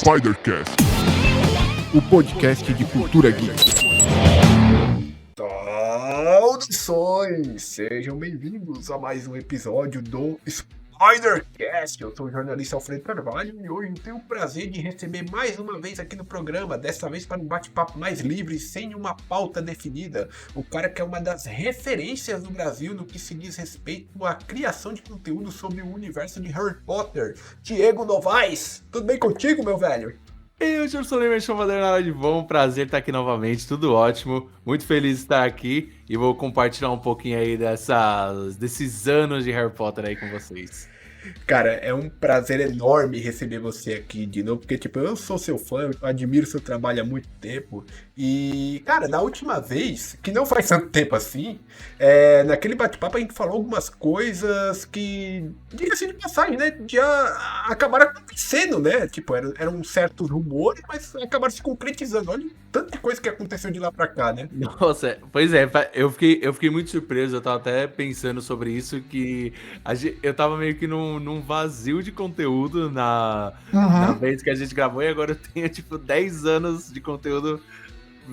Spidercast, o podcast de cultura geek. Saudações! Sejam bem-vindos a mais um episódio do Spidercast. Eu sou o jornalista Alfredo Carvalho e hoje tenho o prazer de receber mais uma vez aqui no programa, desta vez para um bate-papo mais livre, sem uma pauta definida. O cara que é uma das referências do Brasil no que se diz respeito à criação de conteúdo sobre o universo de Harry Potter, Diego Novaes. Tudo bem contigo, meu velho? Eu, Gerson Lima, fazer nada de bom, prazer estar aqui novamente, tudo ótimo, muito feliz de estar aqui e vou compartilhar um pouquinho aí desses anos de Harry Potter aí com vocês. Cara, é um prazer enorme receber você aqui de novo, porque, tipo, eu sou seu fã, eu admiro seu trabalho há muito tempo. E, cara, na última vez, que não faz tanto tempo assim, naquele bate-papo a gente falou algumas coisas que, diga-se de passagem, né, já acabaram acontecendo, né? Tipo, eram certos rumores, mas acabaram se concretizando. Olha tanta coisa que aconteceu de lá pra cá, né? Nossa, pois é, eu fiquei muito surpreso, eu tava até pensando sobre isso, que eu tava meio que num vazio de conteúdo na vez que a gente gravou, e agora eu tenho, tipo, 10 anos de conteúdo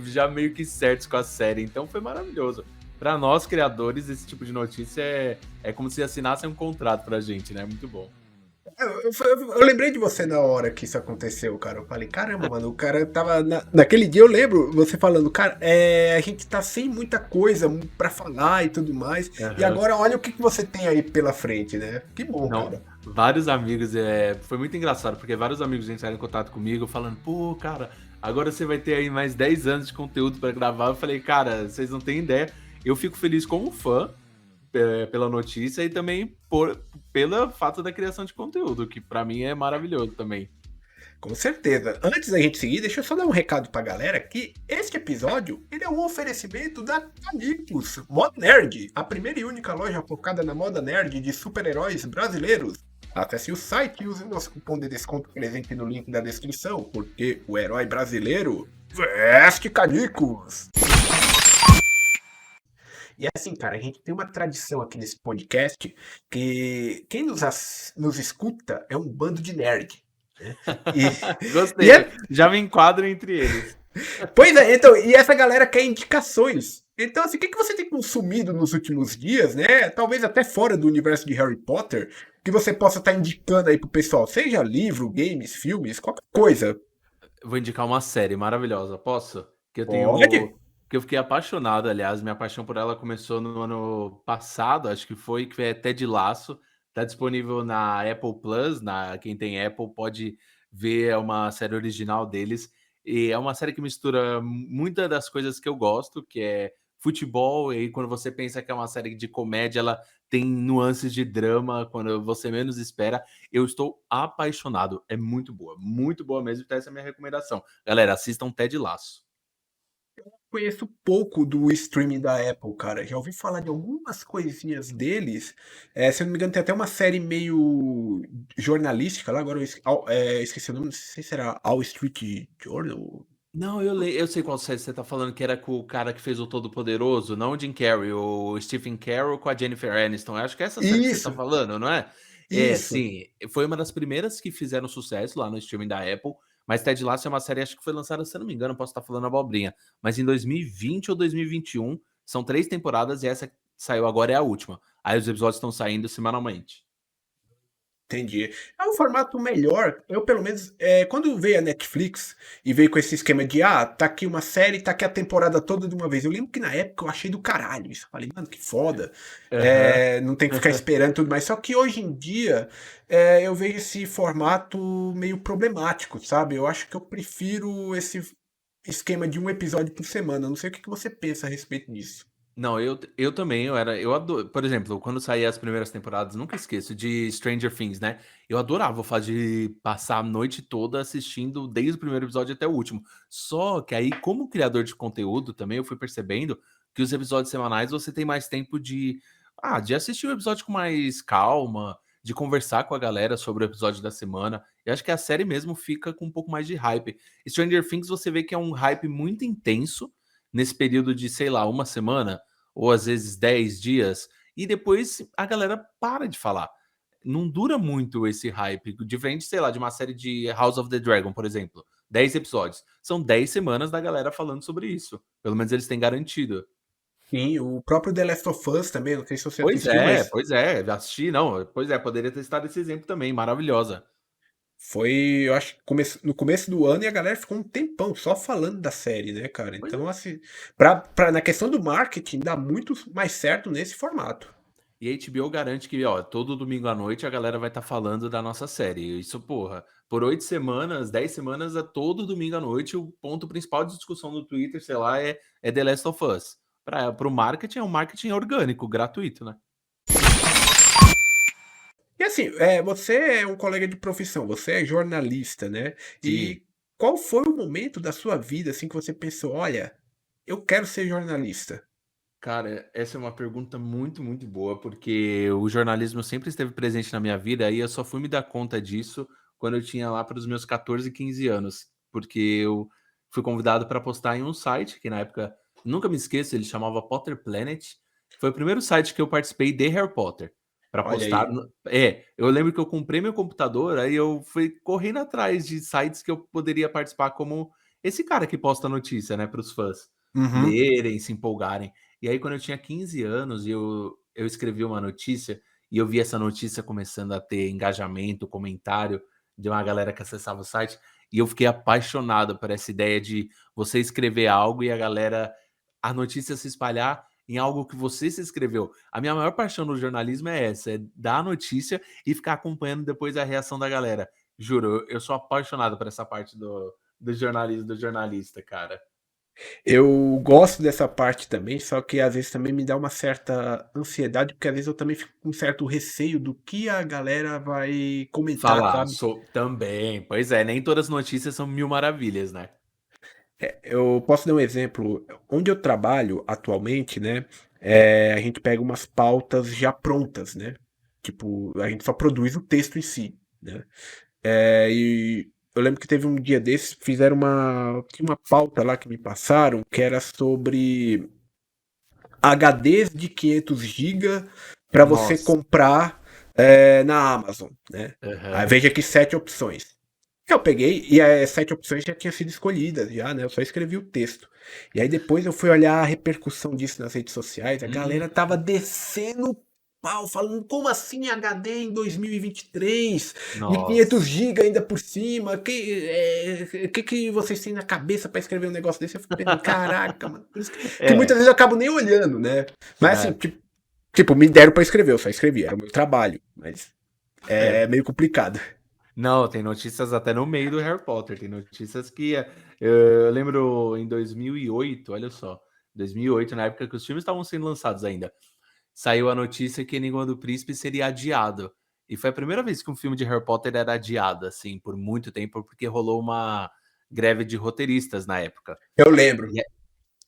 já meio que certos com a série, então foi maravilhoso. Pra nós, criadores, esse tipo de notícia é como se assinassem um contrato pra gente, né? Muito bom. Eu lembrei de você na hora que isso aconteceu, cara. Eu falei, caramba, mano, o cara tava. Naquele dia eu lembro você falando, cara, a gente tá sem muita coisa pra falar e tudo mais. Uhum. E agora olha o que você tem aí pela frente, né? Que bom, Não, cara. vários amigos, foi muito engraçado, porque vários amigos entraram em contato comigo falando, pô, cara, agora você vai ter aí mais 10 anos de conteúdo pra gravar. Eu falei, cara, vocês não têm ideia. Eu fico feliz como fã pela notícia e também pelo fato da criação de conteúdo, que pra mim é maravilhoso também. Com certeza. Antes da gente seguir, deixa eu só dar um recado pra galera que este episódio ele é um oferecimento da Canicus Moda Nerd, a primeira e única loja focada na moda nerd de super-heróis brasileiros. Acesse o site e use o nosso cupom de desconto presente no link da descrição, porque o herói brasileiro veste Canicus. E assim, cara, a gente tem uma tradição aqui nesse podcast que quem nos escuta é um bando de nerd. Né? Gostei, já me enquadro entre eles. Pois é, então, e essa galera quer indicações. Então, assim, o que você tem consumido nos últimos dias, né? Talvez até fora do universo de Harry Potter, que você possa estar indicando aí pro pessoal, seja livro, games, filmes, qualquer coisa. Vou indicar uma série maravilhosa, posso? Que eu Pode? que eu fiquei apaixonado, aliás, minha paixão por ela começou no ano passado, acho que é Ted Lasso, tá disponível na Apple Plus, quem tem Apple pode ver, é uma série original deles, e é uma série que mistura muitas das coisas que eu gosto, que é futebol, e aí quando você pensa que é uma série de comédia, ela tem nuances de drama, quando você menos espera. Eu estou apaixonado, é muito boa mesmo, então essa é a minha recomendação. Galera, assistam Ted Lasso. Conheço pouco do streaming da Apple, cara. Já ouvi falar de algumas coisinhas deles. Se eu não me engano, tem até uma série meio jornalística lá. Agora esqueci o nome, não sei se será All Street Journal. Não, eu sei qual série você tá falando, que era com o cara que fez o Todo-Poderoso, não o Jim Carrey, o Stephen Carell com a Jennifer Aniston. Eu acho que é essa série que você tá Isso, falando, não é? É, isso. sim. Foi uma das primeiras que fizeram sucesso lá no streaming da Apple, mas Ted Lasso é uma série, acho que foi lançada, se eu não me engano, posso estar falando abobrinha, mas em 2020 ou 2021, são 3 temporadas e essa que saiu agora é a última. Aí os episódios estão saindo semanalmente. Entendi. É um formato melhor. Eu, pelo menos, quando veio a Netflix e veio com esse esquema de, tá aqui uma série, tá aqui a temporada toda de uma vez. Eu lembro que na época eu achei do caralho isso. Eu falei, mano, que foda. Aham. Não tem que ficar esperando e tudo mais. Só que hoje em dia, eu vejo esse formato meio problemático, sabe? Eu acho que eu prefiro esse esquema de um episódio por semana. Não sei o que você pensa a respeito disso. Não, eu também, eu adoro, por exemplo, quando saía as primeiras temporadas, nunca esqueço, de Stranger Things, né? Eu adorava fazer passar a noite toda assistindo desde o primeiro episódio até o último. Só que aí, como criador de conteúdo também, eu fui percebendo que os episódios semanais você tem mais tempo de assistir o episódio com mais calma, de conversar com a galera sobre o episódio da semana. Eu acho que a série mesmo fica com um pouco mais de hype. Stranger Things você vê que é um hype muito intenso nesse período de, sei lá, uma semana, ou às vezes 10 dias, e depois a galera para de falar. não dura muito esse hype. Diferente, sei lá, de uma série de House of the Dragon, por exemplo. 10 episódios. São 10 semanas da galera falando sobre isso. Pelo menos eles têm garantido. Sim, o próprio The Last of Us também, não sei se você assistiu, mas Pois é, assisti, não. Pois é, poderia ter estado esse exemplo também, maravilhosa. foi, eu acho, que no começo do ano e a galera ficou um tempão só falando da série, né, cara? Pois é. Então, assim, na questão do marketing, dá muito mais certo nesse formato. E a HBO garante que, ó, todo domingo à noite a galera vai estar falando da nossa série. Isso, porra, por 8 semanas, 10 semanas, é todo domingo à noite. O ponto principal de discussão do Twitter, sei lá, é The Last of Us. Para o marketing, é um marketing orgânico, gratuito, né? E assim, você é um colega de profissão, você é jornalista, né? Sim. E qual foi o momento da sua vida assim que você pensou, olha, eu quero ser jornalista? Cara, essa é uma pergunta muito, muito boa, porque o jornalismo sempre esteve presente na minha vida, aí eu só fui me dar conta disso quando eu tinha lá para os meus 14, 15 anos, porque eu fui convidado para postar em um site que na época, nunca me esqueço, ele chamava Potter Planet. Foi o primeiro site que eu participei de Harry Potter para Olha postar. aí. Eu lembro que eu comprei meu computador, aí eu fui correndo atrás de sites que eu poderia participar como esse cara que posta notícia, né, para os fãs Uhum. lerem, se empolgarem. E aí, quando eu tinha 15 anos, eu escrevi uma notícia e eu vi essa notícia começando a ter engajamento, comentário de uma galera que acessava o site, e eu fiquei apaixonado por essa ideia de você escrever algo e a notícia se espalhar em algo que você se escreveu. A minha maior paixão no jornalismo é essa, é dar a notícia e ficar acompanhando depois a reação da galera. Juro, eu sou apaixonado por essa parte do jornalismo, do jornalista, cara. Eu gosto dessa parte também, só que às vezes também me dá uma certa ansiedade, porque às vezes eu também fico com um certo receio do que a galera vai comentar, Falar sabe? também. Pois é, nem todas as notícias são mil maravilhas, né? Eu posso dar um exemplo. Onde eu trabalho atualmente, né? A gente pega umas pautas já prontas, né? Tipo, a gente só produz o texto em si, né? E eu lembro que teve um dia desses, fizeram tinha uma pauta lá que me passaram, que era sobre HDs de 500 GB para você Nossa. comprar na Amazon, né? Aí Aham. veja aqui 7 opções. Eu peguei e as 7 opções já tinham sido escolhidas, já, né? Eu só escrevi o texto. E aí depois eu fui olhar a repercussão disso nas redes sociais. A Hum, galera tava descendo o pau, falando como assim HD em 2023? De 500 nossa. GB ainda por cima? Que vocês têm na cabeça para escrever um negócio desse? Eu fico pensando, caraca, mano. Por isso que muitas É, vezes eu acabo nem olhando, né? Mas assim, é, tipo, me deram para escrever, eu só escrevi, era o meu trabalho. Mas é. é meio complicado. Não, tem notícias até no meio do Harry Potter. Tem notícias que eu lembro em 2008, olha só, 2008, na época que os filmes estavam sendo lançados ainda, saiu a notícia que Enigma do Príncipe seria adiado. E foi a primeira vez que um filme de Harry Potter era adiado, assim, por muito tempo, porque rolou uma greve de roteiristas na época. Eu lembro. E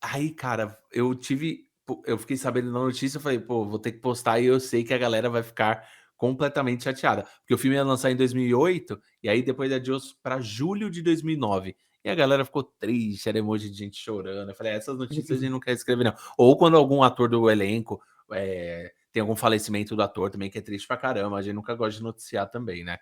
aí, cara, eu fiquei sabendo da notícia, eu falei, pô, vou ter que postar e eu sei que a galera vai ficar completamente chateada, porque o filme ia lançar em 2008 e aí depois adiou para julho de 2009. E a galera ficou triste, era emoji de gente chorando. Eu falei, essas notícias a gente não quer escrever não. Ou quando algum ator do elenco tem algum falecimento do ator também, que é triste pra caramba, a gente nunca gosta de noticiar também, né?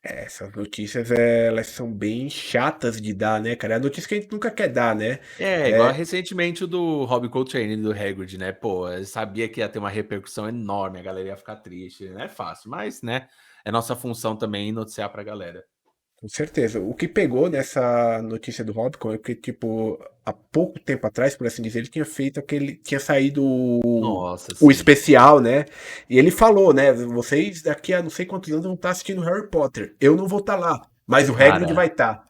Essas notícias, elas são bem chatas de dar, né, cara? É a notícia que a gente nunca quer dar, né? É, igual É, recentemente o do Robbie Coltrane do Hagrid, né? Pô, eu sabia que ia ter uma repercussão enorme, a galera ia ficar triste. Não é fácil, mas, né? É nossa função também noticiar pra galera. com certeza. O que pegou nessa notícia do Hobcon é que, tipo, há pouco tempo atrás, por assim dizer, ele tinha feito aquele. Tinha saído Nossa, o sim. especial, né? E ele falou, né? Vocês daqui a não sei quantos anos vão estar assistindo Harry Potter. Eu não vou estar lá, mas o Hagrid Cara, vai estar.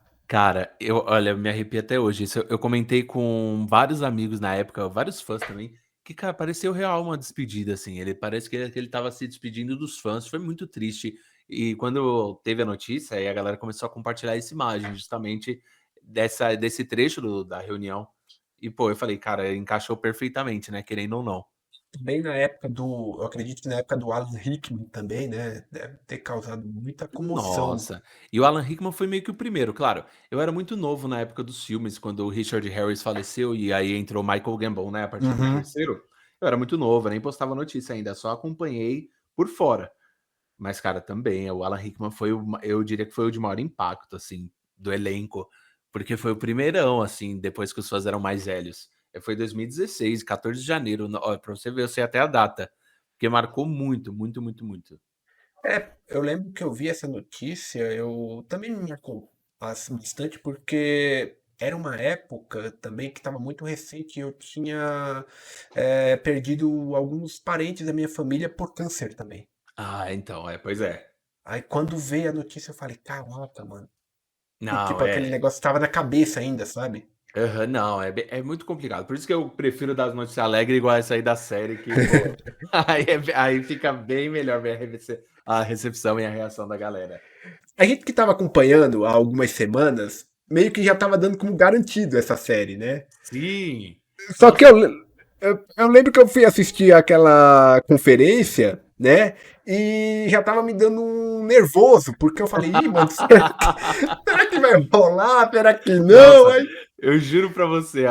olha, me arrepio até hoje. Isso eu comentei com vários amigos na época, vários fãs também, que, cara, pareceu real uma despedida, assim. Ele parece que ele tava se despedindo dos fãs. Foi muito triste. E quando teve a notícia, aí a galera começou a compartilhar essa imagem, justamente desse trecho da reunião. E, pô, eu falei, cara, encaixou perfeitamente, né? Querendo ou não. Bem na época do. Eu acredito que na época do Alan Rickman também, né? Deve ter causado muita comoção. Nossa. E o Alan Rickman foi meio que o primeiro, claro. Eu era muito novo na época dos filmes, quando o Richard Harris faleceu e aí entrou o Michael Gambon, né, a partir do Uhum. terceiro. Eu era muito novo, eu nem postava notícia ainda, só acompanhei por fora. Mas, cara, também, o Alan Rickman foi eu diria que foi o de maior impacto, assim, do elenco, porque foi o primeirão, assim, depois que os fãs eram mais velhos. Foi 2016, 14 de janeiro, ó, pra você ver, eu sei até a data, porque marcou muito, muito, muito, muito. Eu lembro que eu vi essa notícia, eu também me marcou bastante, porque era uma época também que estava muito recente, eu tinha perdido alguns parentes da minha família por câncer também. Ah, então, pois é. Aí quando veio a notícia eu falei, caraca, mano. E Não, tipo, aquele negócio estava na cabeça ainda, sabe? aham, não, é muito complicado. Por isso que eu prefiro dar as notícias alegres igual essa aí da série, que, pô, aí fica bem melhor ver a recepção e a reação da galera. A gente que estava acompanhando há algumas semanas, meio que já estava dando como garantido essa série, né? Sim! Só que Nossa, eu lembro que eu fui assistir aquela conferência, né? E já tava me dando um nervoso, porque eu falei, ih, mano, será que vai rolar? Será que não? nossa, Aí, eu juro pra você,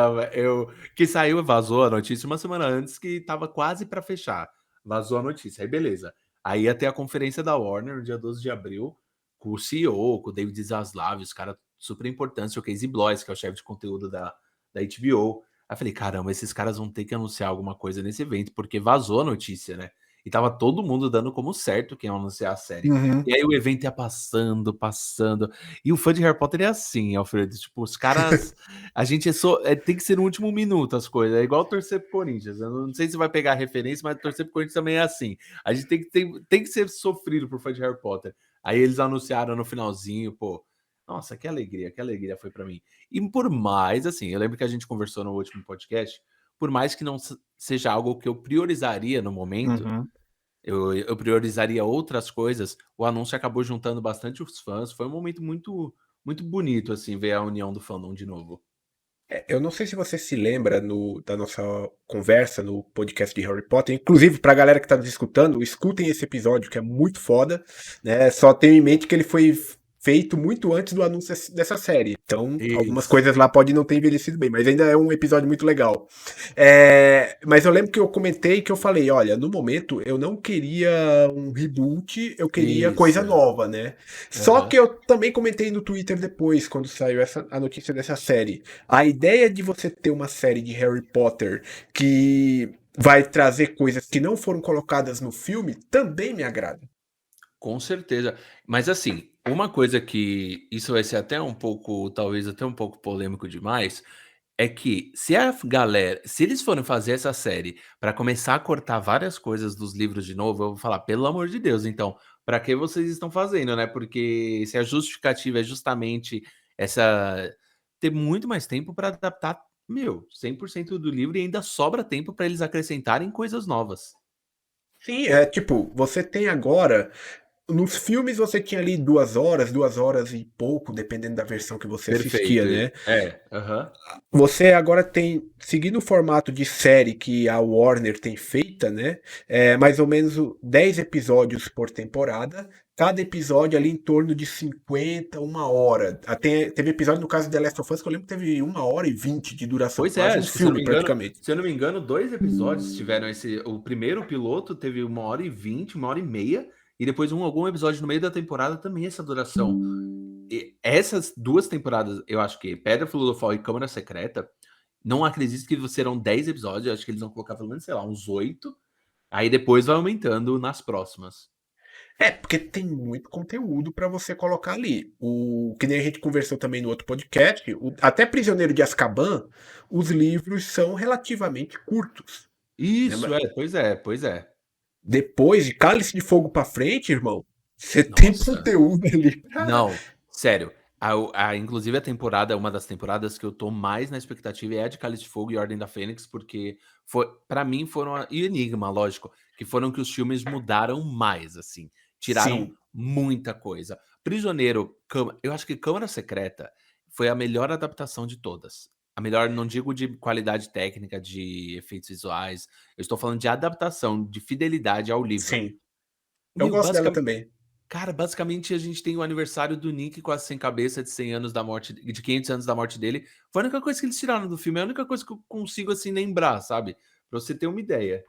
que saiu, vazou a notícia uma semana antes que tava quase pra fechar. Vazou a notícia, aí beleza. Aí ia ter a conferência da Warner no dia 12 de abril, com o CEO, com o David Zaslav, os caras super importantes, o Casey Bloys, que é o chefe de conteúdo da HBO. Aí eu falei, caramba, esses caras vão ter que anunciar alguma coisa nesse evento, porque vazou a notícia, né? E tava todo mundo dando como certo quem ia anunciar a série. uhum. E aí o evento ia passando, passando. E o fã de Harry Potter é assim, Alfredo. Tipo, os caras. A gente tem que ser no último minuto as coisas. É igual torcer pro Corinthians. Eu não sei se vai pegar a referência, mas torcer pro Corinthians também é assim. A gente tem que ser sofrido por fã de Harry Potter. Aí eles anunciaram no finalzinho, pô. Nossa, que alegria foi pra mim. E por mais, assim, eu lembro que a gente conversou no último podcast, por mais que não seja algo que eu priorizaria no momento, Uhum. eu priorizaria outras coisas. O anúncio acabou juntando bastante os fãs. Foi um momento muito, muito bonito, assim, ver a união do fandom de novo. Eu não sei se você se lembra da nossa conversa no podcast de Harry Potter. Inclusive, pra galera que tá nos escutando, escutem esse episódio que é muito foda, né? Só tenham em mente que ele foi feito muito antes do anúncio dessa série. Então, algumas Isso. coisas lá podem não ter envelhecido bem, mas ainda é um episódio muito legal. Mas eu lembro que eu comentei que eu falei, olha, no momento eu não queria um reboot, eu queria coisa Isso. nova, né? Só Aham. que eu também comentei no Twitter depois, quando saiu a notícia dessa série. A ideia de você ter uma série de Harry Potter que vai trazer coisas que não foram colocadas no filme também me agrada. Com certeza. Mas assim, uma coisa que isso vai ser até um pouco, talvez até um pouco polêmico demais, é que se eles forem fazer essa série para começar a cortar várias coisas dos livros de novo, eu vou falar, pelo amor de Deus, então, para que vocês estão fazendo, né? Porque se a justificativa é justamente essa ter muito mais tempo para adaptar, 100% do livro e ainda sobra tempo para eles acrescentarem coisas novas. Sim, tipo, você tem agora. Nos filmes você tinha ali 2 horas e pouco, dependendo da versão que você assistia, Perfeito. né? Aham. Você agora tem, seguindo o formato de série que a Warner tem feita, né? Mais ou menos 10 episódios por temporada. Cada episódio ali em torno de 50, 1 hora. Até, teve episódio no caso de The Last of Us que eu lembro que teve 1 hora e 20 de duração. Pois é, Quase um acho que se eu não filme, me engano praticamente. se eu não me engano, 2 episódios tiveram esse o primeiro piloto teve 1 hora e 20, 1 hora e meia, e depois algum episódio no meio da temporada também essa duração. E essas 2 temporadas, eu acho que Pedra Filosofal e Câmara Secreta, não acredito que serão 10 episódios, acho que eles vão colocar pelo menos, sei lá, uns 8, aí depois vai aumentando nas próximas. Porque tem muito conteúdo pra você colocar ali. O que nem a gente conversou também no outro podcast, até Prisioneiro de Azkaban, os livros são relativamente curtos. Né? Isso, pois é, pois é. Depois de Cálice de Fogo pra frente, irmão, você tem Nossa. conteúdo ali pra... Não, sério. Inclusive a temporada, uma das temporadas que eu tô mais na expectativa é a de Cálice de Fogo e Ordem da Fênix, porque para mim e Enigma, lógico, que foram que os filmes mudaram mais, assim, tiraram Sim, muita coisa. Prisioneiro, eu acho que Câmara Secreta foi a melhor adaptação de todas. A melhor, não digo de qualidade técnica, de efeitos visuais, eu estou falando de adaptação, de fidelidade ao livro. sim. Eu Meu, gosto dela também. Cara, basicamente a gente tem o aniversário do Nick quase sem cabeça de 100 anos da morte, de 500 anos da morte dele. Foi a única coisa que eles tiraram do filme, é a única coisa que eu consigo assim lembrar, sabe? Pra você ter uma ideia.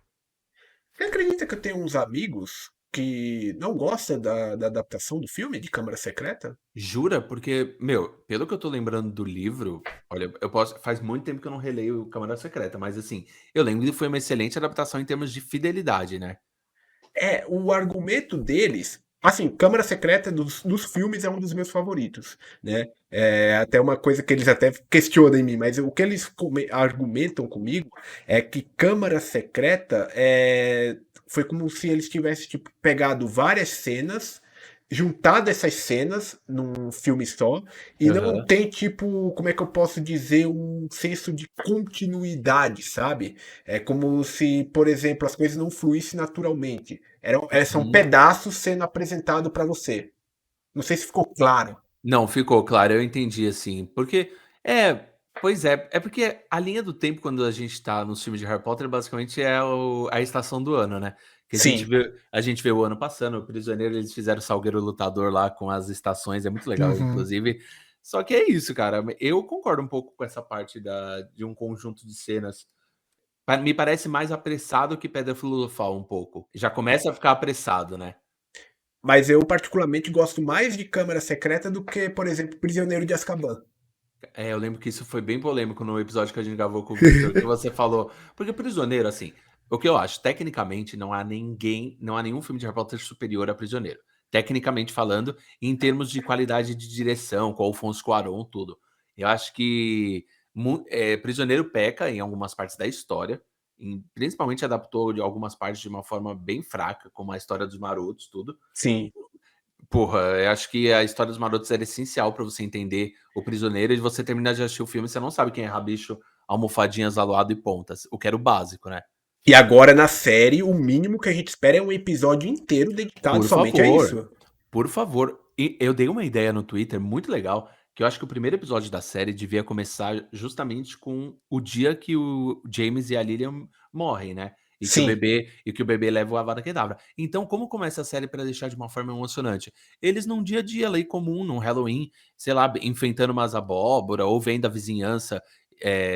Você acredita que eu tenho uns amigos que não gosta da adaptação do filme de Câmara Secreta? Jura? Porque, meu, pelo que eu tô lembrando do livro, olha, eu posso. Faz muito tempo que eu não releio Câmara Secreta, mas assim, eu lembro que foi uma excelente adaptação em termos de fidelidade, né? É, o argumento deles. Assim, Câmara Secreta dos filmes é um dos meus favoritos, né? É até uma coisa que eles até questionam em mim, mas o que eles argumentam comigo é que Câmara Secreta foi como se eles tivessem tipo, pegado várias cenas, juntado essas cenas num filme só, e não Aham. tem, tipo, como é que eu posso dizer, um senso de continuidade, sabe? É como se, por exemplo, as coisas não fluíssem naturalmente. São Uhum. pedaços sendo apresentados para você. Não sei se ficou claro. Não, ficou claro, eu entendi, assim, porque pois é porque a linha do tempo quando a gente tá nos filmes de Harry Potter, basicamente é a estação do ano, né, que Sim. a gente vê o ano passando, o Prisioneiro, eles fizeram o Salgueiro Lutador lá com as estações, é muito legal Uhum. inclusive, só que é isso, cara, eu concordo um pouco com essa parte de um conjunto de cenas, me parece mais apressado que Pedra Filosofal um pouco, já começa a ficar apressado, né. Mas eu particularmente gosto mais de Câmara Secreta do que, por exemplo, Prisioneiro de Azkaban. É, eu lembro que isso foi bem polêmico no episódio que a gente gravou com o Victor, que você falou porque Prisioneiro, assim, o que eu acho, tecnicamente não há nenhum filme de Harry Potter superior a Prisioneiro. Tecnicamente falando, em termos de qualidade de direção, com o Alfonso Cuarón, tudo. Eu acho que Prisioneiro peca em algumas partes da história, principalmente adaptou de algumas partes de uma forma bem fraca, como a história dos marotos, tudo. Sim. Porra, eu acho que a história dos marotos era essencial pra você entender o Prisioneiro e você terminar de assistir o filme, você não sabe quem é Rabicho, Almofadinhas, Aloado e Pontas, o que era o básico, né. E agora na série, o mínimo que a gente espera é um episódio inteiro dedicado Por somente a favor, isso. por favor. E eu dei uma ideia no Twitter muito legal, que eu acho que o primeiro episódio da série devia começar justamente com o dia que o James e a Lilian morrem, né, Sim. e que o bebê leva o Avada Kedavra. Então como começa a série pra deixar de uma forma emocionante? Eles num dia a dia ali comum, num Halloween, sei lá, enfeitando umas abóbora ou vendo a vizinhança,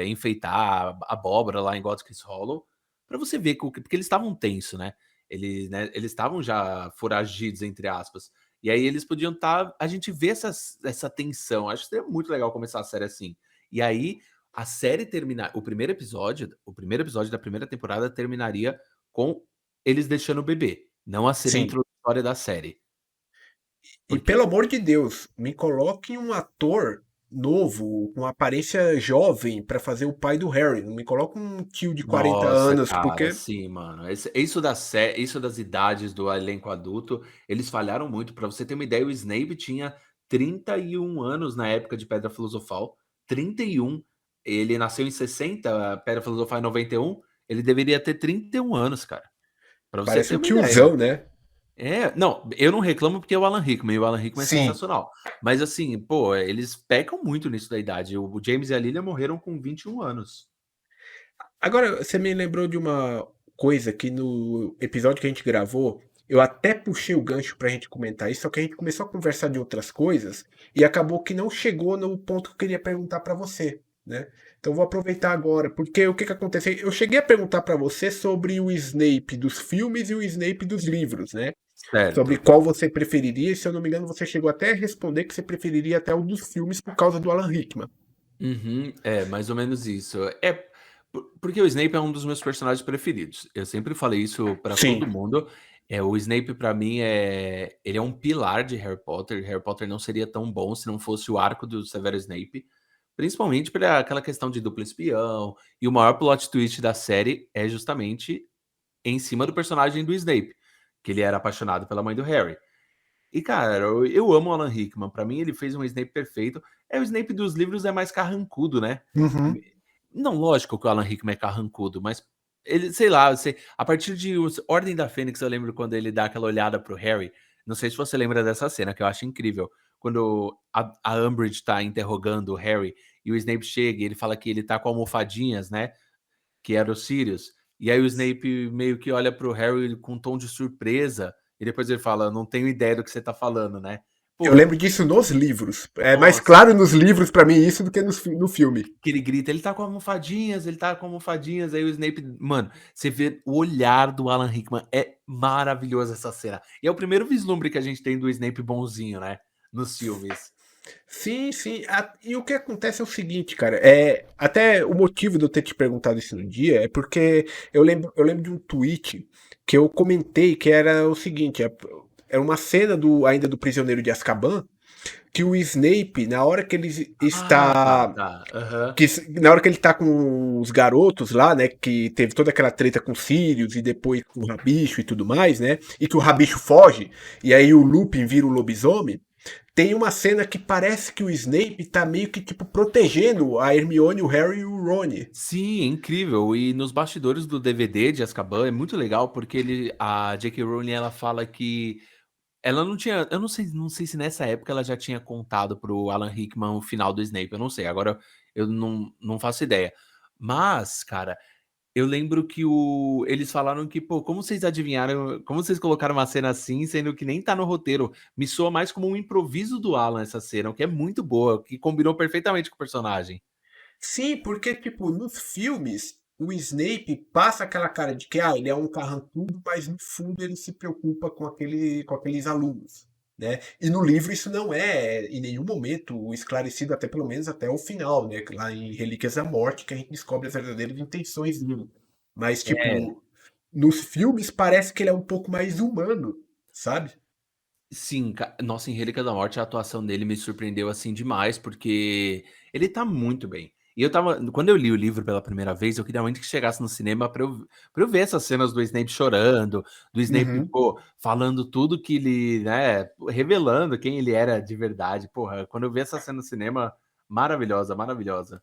enfeitar a abóbora lá em Godric's Hollow, pra você ver porque eles estavam tenso, né. Eles estavam já "foragidos", entre aspas. E aí eles podiam estar a gente vê essa tensão, acho que seria muito legal começar a série assim. E aí, a série terminar o primeiro episódio da primeira temporada terminaria com eles deixando o bebê, não a cena Sim. introdutória da série. E Porque pelo amor de Deus, me coloque um ator novo, com aparência jovem, pra fazer o pai do Harry. Não me coloca um tio de 40 nossa, anos, cara, porque. sim, mano. Isso das idades do elenco adulto, eles falharam muito. Pra você ter uma ideia, o Snape tinha 31 anos na época de Pedra Filosofal, 31. Ele nasceu em 60, a Pedra Filosofal em 91, ele deveria ter 31 anos, cara, pra você Parece ter um uma ideia. tiozão, né? Não, eu não reclamo porque é o Alan Rickman, e o Alan Rickman é Sim. sensacional. Mas assim, pô, eles pecam muito nisso da idade. O James e a Lily morreram com 21 anos. Agora, você me lembrou de uma coisa que no episódio que a gente gravou, eu até puxei o gancho pra gente comentar isso, só que a gente começou a conversar de outras coisas e acabou que não chegou no ponto que eu queria perguntar pra você, né? Então eu vou aproveitar agora, porque o que que aconteceu? Eu cheguei a perguntar pra você sobre o Snape dos filmes e o Snape dos livros, né? Sobre Certo. qual você preferiria, e se eu não me engano, você chegou até a responder que você preferiria até o dos filmes por causa do Alan Rickman. Uhum, é, mais ou menos isso. Porque o Snape é um dos meus personagens preferidos. Eu sempre falei isso pra Sim, todo mundo. O Snape pra mim ele é um pilar de Harry Potter. Harry Potter não seria tão bom se não fosse o arco do Severo Snape, principalmente pela aquela questão de duplo espião, e o maior plot twist da série é justamente em cima do personagem do Snape, que ele era apaixonado pela mãe do Harry. E cara, eu amo o Alan Rickman, pra mim ele fez um Snape perfeito. O Snape dos livros é mais carrancudo, né. uhum. Não, lógico que o Alan Rickman é carrancudo, mas ele, sei lá, a partir de Ordem da Fênix, eu lembro quando ele dá aquela olhada para o Harry, não sei se você lembra dessa cena, que eu acho incrível, quando a Umbridge tá interrogando o Harry, e o Snape chega e ele fala que ele tá com almofadinhas, né, que era o Sirius, e aí o Snape meio que olha para o Harry com um tom de surpresa, e depois ele fala: "Não tenho ideia do que você tá falando", né. Eu Pô, lembro disso nos livros. É mais nossa, claro nos livros pra mim isso do que no filme. que ele grita, ele tá com almofadinhas, ele tá com almofadinhas, aí o Snape, mano, você vê o olhar do Alan Rickman, é maravilhoso essa cena. E é o primeiro vislumbre que a gente tem do Snape bonzinho, né, nos filmes. Sim, sim. E o que acontece é o seguinte, cara. Até o motivo de eu ter te perguntado isso no dia é porque eu lembro de um tweet que eu comentei que era o seguinte: era uma cena ainda do Prisioneiro de Azkaban, que o Snape, na hora que ele Ah, tá, está. tá, aham. Na hora que ele tá com os garotos lá, né? Que teve toda aquela treta com o Sirius e depois com o Rabicho e tudo mais, né? E que o Rabicho foge, e aí o Lupin vira o lobisomem. Tem uma cena que parece que o Snape tá meio que, tipo, protegendo a Hermione, o Harry e o Rony. Sim, é incrível. E nos bastidores do DVD de Azkaban é muito legal porque a J.K. Rowling ela fala que ela não tinha, eu não sei se nessa época ela já tinha contado pro Alan Rickman o final do Snape, eu não sei. Agora eu não faço ideia. Mas, cara, eu lembro que eles falaram que, pô, como vocês adivinharam, como vocês colocaram uma cena assim, sendo que nem tá no roteiro? Me soa mais como um improviso do Alan essa cena, o que é muito boa, que combinou perfeitamente com o personagem. Sim, porque, tipo, nos filmes, o Snape passa aquela cara de que, ele é um carrancudo, mas no fundo ele se preocupa com aqueles alunos, né? E no livro isso não é, em nenhum momento, esclarecido, até pelo menos até o final, né? Lá em Relíquias da Morte, que a gente descobre as verdadeiras intenções dele. Mas, É, tipo, nos filmes parece que ele é um pouco mais humano, sabe? sim, nossa, em Relíquia da Morte a atuação dele me surpreendeu assim demais, porque ele tá muito bem. E quando eu li o livro pela primeira vez, eu queria muito que chegasse no cinema pra eu ver essas cenas do Snape chorando, do Snape, Uhum. pô, falando tudo que ele, né, revelando quem ele era de verdade. Porra, quando eu vi essa cena no cinema, maravilhosa, maravilhosa.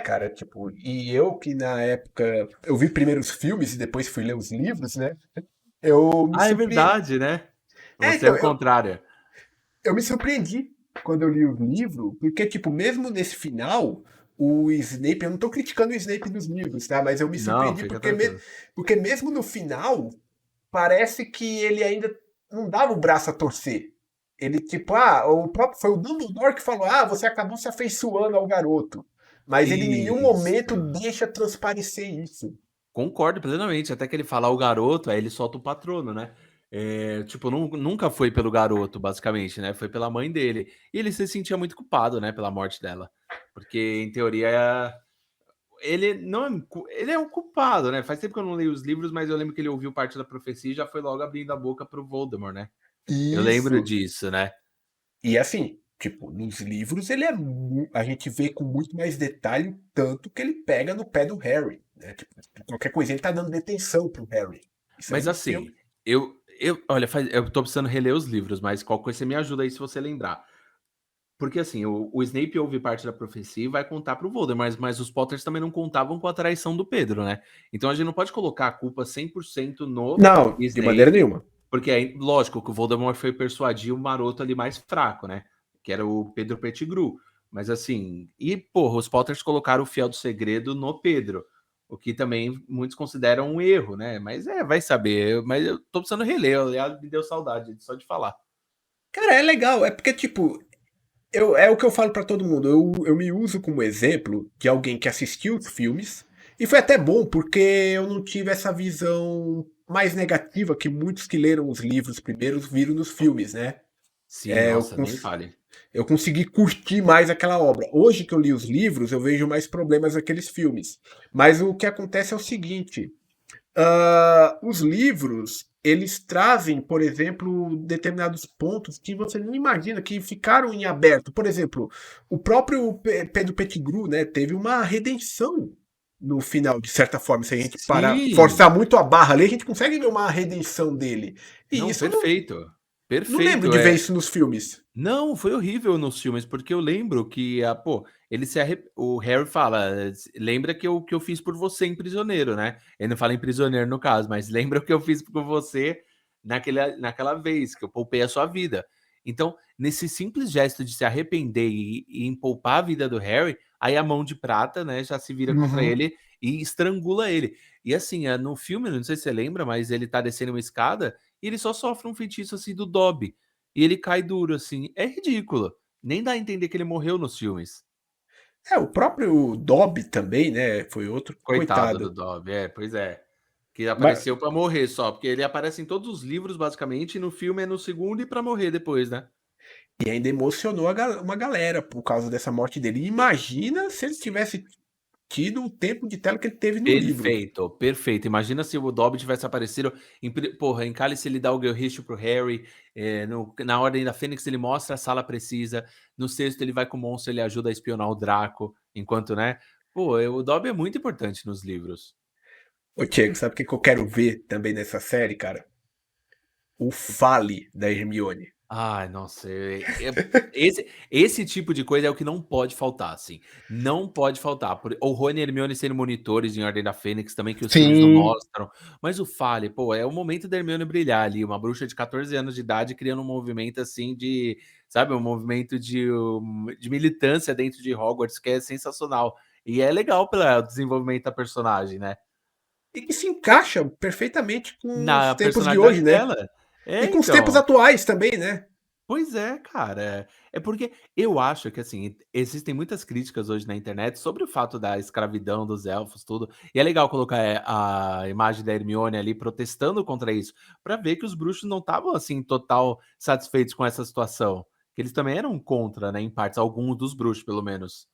Cara, tipo, e eu que na época eu vi primeiro os filmes e depois fui ler os livros, né? Eu me Ah, é surpreendi. verdade, né? É, Você é então, o contrário. eu me surpreendi quando eu li o livro, porque, tipo, mesmo nesse final, o Snape, eu não tô criticando o Snape dos livros, tá? Mas eu me Não, surpreendi fica porque, tranquilo. porque mesmo no final, parece que ele ainda não dava o braço a torcer. Ele, tipo, o próprio, foi o Dumbledore que falou, você acabou se afeiçoando ao garoto. Mas ele em nenhum momento Isso. deixa transparecer isso. Concordo plenamente, até que ele fala o garoto, aí ele solta o patrono, né? Tipo, nunca foi pelo garoto, basicamente, né? Foi pela mãe dele. E ele se sentia muito culpado, né, pela morte dela. Porque, em teoria, ele não é, ele é o culpado, né? Faz tempo que eu não leio os livros, mas eu lembro que ele ouviu parte da profecia e já foi logo abrindo a boca pro Voldemort, né? Eu lembro Isso. disso, né? E assim, tipo, nos livros ele a gente vê com muito mais detalhe o tanto que ele pega no pé do Harry, né? Tipo, qualquer coisa ele tá dando detenção pro Harry. Isso aí Mas no assim, filme. olha, eu tô precisando reler os livros, mas qual coisa você me ajuda aí se você lembrar. Porque assim, o Snape ouve parte da profecia e vai contar pro Voldemort, mas os Potters também não contavam com a traição do Pedro, né? Então a gente não pode colocar a culpa 100% no Não, de maneira Snape, nenhuma. porque aí, lógico, que o Voldemort foi persuadir o maroto ali mais fraco, né? Que era o Pedro Pettigrew. Mas assim, e porra, os Potters colocaram o fiel do segredo no Pedro, o que também muitos consideram um erro, né? Mas vai saber. Mas eu tô precisando reler, aliás, me deu saudade só de falar. Cara, é legal, é porque, tipo, é o que eu falo pra todo mundo. Eu me uso como exemplo de alguém que assistiu os filmes, e foi até bom, porque eu não tive essa visão mais negativa que muitos que leram os livros primeiros viram nos filmes, né? Sim, É, eu, nossa, nem cons- fale. eu consegui curtir mais aquela obra. Hoje que eu li os livros, eu vejo mais problemas naqueles filmes. Mas o que acontece é o seguinte: os livros eles trazem, por exemplo, determinados pontos que você não imagina que ficaram em aberto. Por exemplo, o próprio Pedro Pettigrew, né, teve uma redenção no final, de certa forma. Se a gente parar, Sim, forçar muito a barra ali, a gente consegue ver uma redenção dele. E não, isso eu perfeito. não lembro Perfeito, de ver isso nos filmes. Não, foi horrível nos filmes, porque eu lembro que, pô, o Harry fala, lembra que eu fiz por você em Prisioneiro, né? Ele não fala em Prisioneiro no caso, mas lembra o que eu fiz por você naquela vez, que eu poupei a sua vida. Então, nesse simples gesto de se arrepender e em poupar a vida do Harry, aí a mão de prata, né, já se vira contra Uhum. ele e estrangula ele. E assim, no filme, não sei se você lembra, mas ele tá descendo uma escada e ele só sofre um feitiço assim do Dobby. e ele cai duro, assim. É ridículo. Nem dá a entender que ele morreu nos filmes. O próprio Dobby também, né? Foi outro Coitado do coitado. Dobby, pois é. Que Mas, apareceu pra morrer só, porque ele aparece em todos os livros, basicamente, e no filme é no segundo e pra morrer depois, né? e ainda emocionou uma galera por causa dessa morte dele. Imagina se ele tivesse tido o tempo de tela que ele teve no livro. Perfeito, perfeito. Imagina se o Dobby tivesse aparecido porra, em Cálice ele dá o Gilricho pro Harry, na Ordem da Fênix ele mostra a sala precisa, no sexto ele vai com o monstro, ele ajuda a espionar o Draco, enquanto, né? Pô, o Dobby é muito importante nos livros. Ô, Diego, sabe o que que eu quero ver também nessa série, cara? O Fale da Hermione. Ai, nossa, esse tipo de coisa é o que não pode faltar, assim, não pode faltar. O Rony e Hermione sendo monitores em Ordem da Fênix também, que os filmes não Sim. mostram, mas o Fale, pô, é o momento da Hermione brilhar ali, uma bruxa de 14 anos de idade criando um movimento, assim, sabe, um movimento de militância dentro de Hogwarts que é sensacional. E é legal pelo desenvolvimento da personagem, né. E que se encaixa perfeitamente com os Na tempos de hoje, personalidade né? dela. E É, com os tempos então. atuais também, né? Pois é, cara. É porque eu acho que, assim, existem muitas críticas hoje na internet sobre o fato da escravidão dos elfos, tudo. E é legal colocar a imagem da Hermione ali protestando contra isso, pra ver que os bruxos não estavam, assim, total satisfeitos com essa situação. Que eles também eram contra, né, em partes, alguns dos bruxos, pelo menos.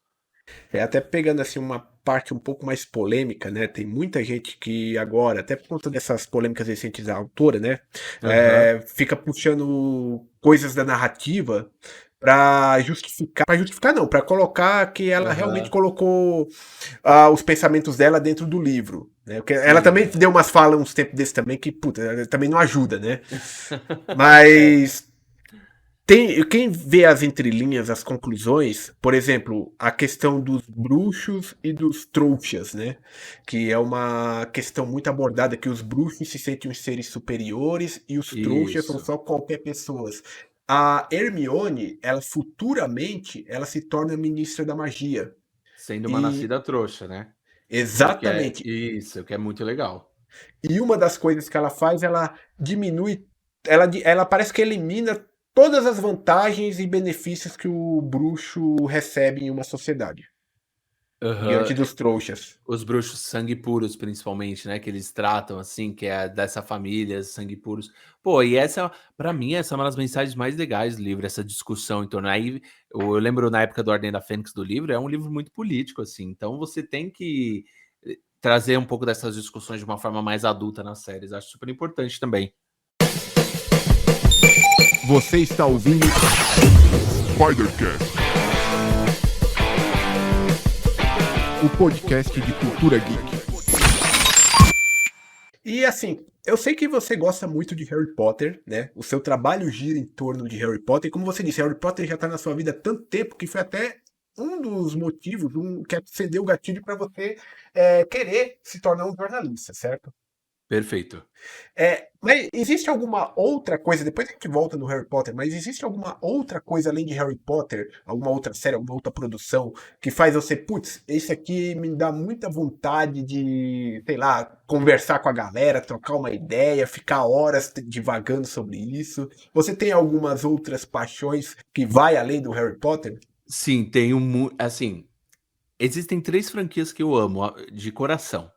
Até pegando assim uma parte um pouco mais polêmica, né? Tem muita gente que agora, até por conta dessas polêmicas recentes da autora, né? Aham. Fica puxando coisas da narrativa para justificar não, para colocar que ela realmente Aham. colocou os pensamentos dela dentro do livro, né? Porque ela também Sim. deu umas falas uns tempos desses também que, puta, também não ajuda, né? É. Mas quem vê as entrelinhas, as conclusões, por exemplo, a questão dos bruxos e dos trouxas, né? Que é uma questão muito abordada, que os bruxos se sentem os seres superiores e os trouxas são Isso. só qualquer pessoas. A Hermione, ela futuramente, ela se torna ministra da magia. Sendo uma E nascida trouxa, né. O que é exatamente. isso, o que é muito legal. E uma das coisas que ela faz, ela diminui, ela parece que elimina todas as vantagens e benefícios que o bruxo recebe em uma sociedade, Aham. diante dos trouxas. Os bruxos sangue puros, principalmente, né, que eles tratam, assim, que é dessa família, sangue puros. Pô, e essa, pra mim, essa é uma das mensagens mais legais do livro, essa discussão em torno. Aí, eu lembro na época do Ordem da Fênix do livro, é um livro muito político, assim, então você tem que trazer um pouco dessas discussões de uma forma mais adulta nas séries. Acho super importante também. Você está ouvindo Spidercast, o podcast de cultura geek. E assim, eu sei que você gosta muito de Harry Potter, né? O seu trabalho gira em torno de Harry Potter. E como você disse, Harry Potter já tá na sua vida há tanto tempo que foi até um dos motivos que acendeu o gatilho para você querer se tornar um jornalista, certo? Perfeito. Mas existe alguma outra coisa, depois a gente volta no Harry Potter, mas existe alguma outra coisa além de Harry Potter, alguma outra série, alguma outra produção que faz você, putz, esse aqui me dá muita vontade de, sei lá, conversar com a galera, trocar uma ideia, ficar horas divagando sobre isso? Você tem algumas outras paixões que vai além do Harry Potter? Sim, tenho assim, existem 3 franquias que eu amo de coração.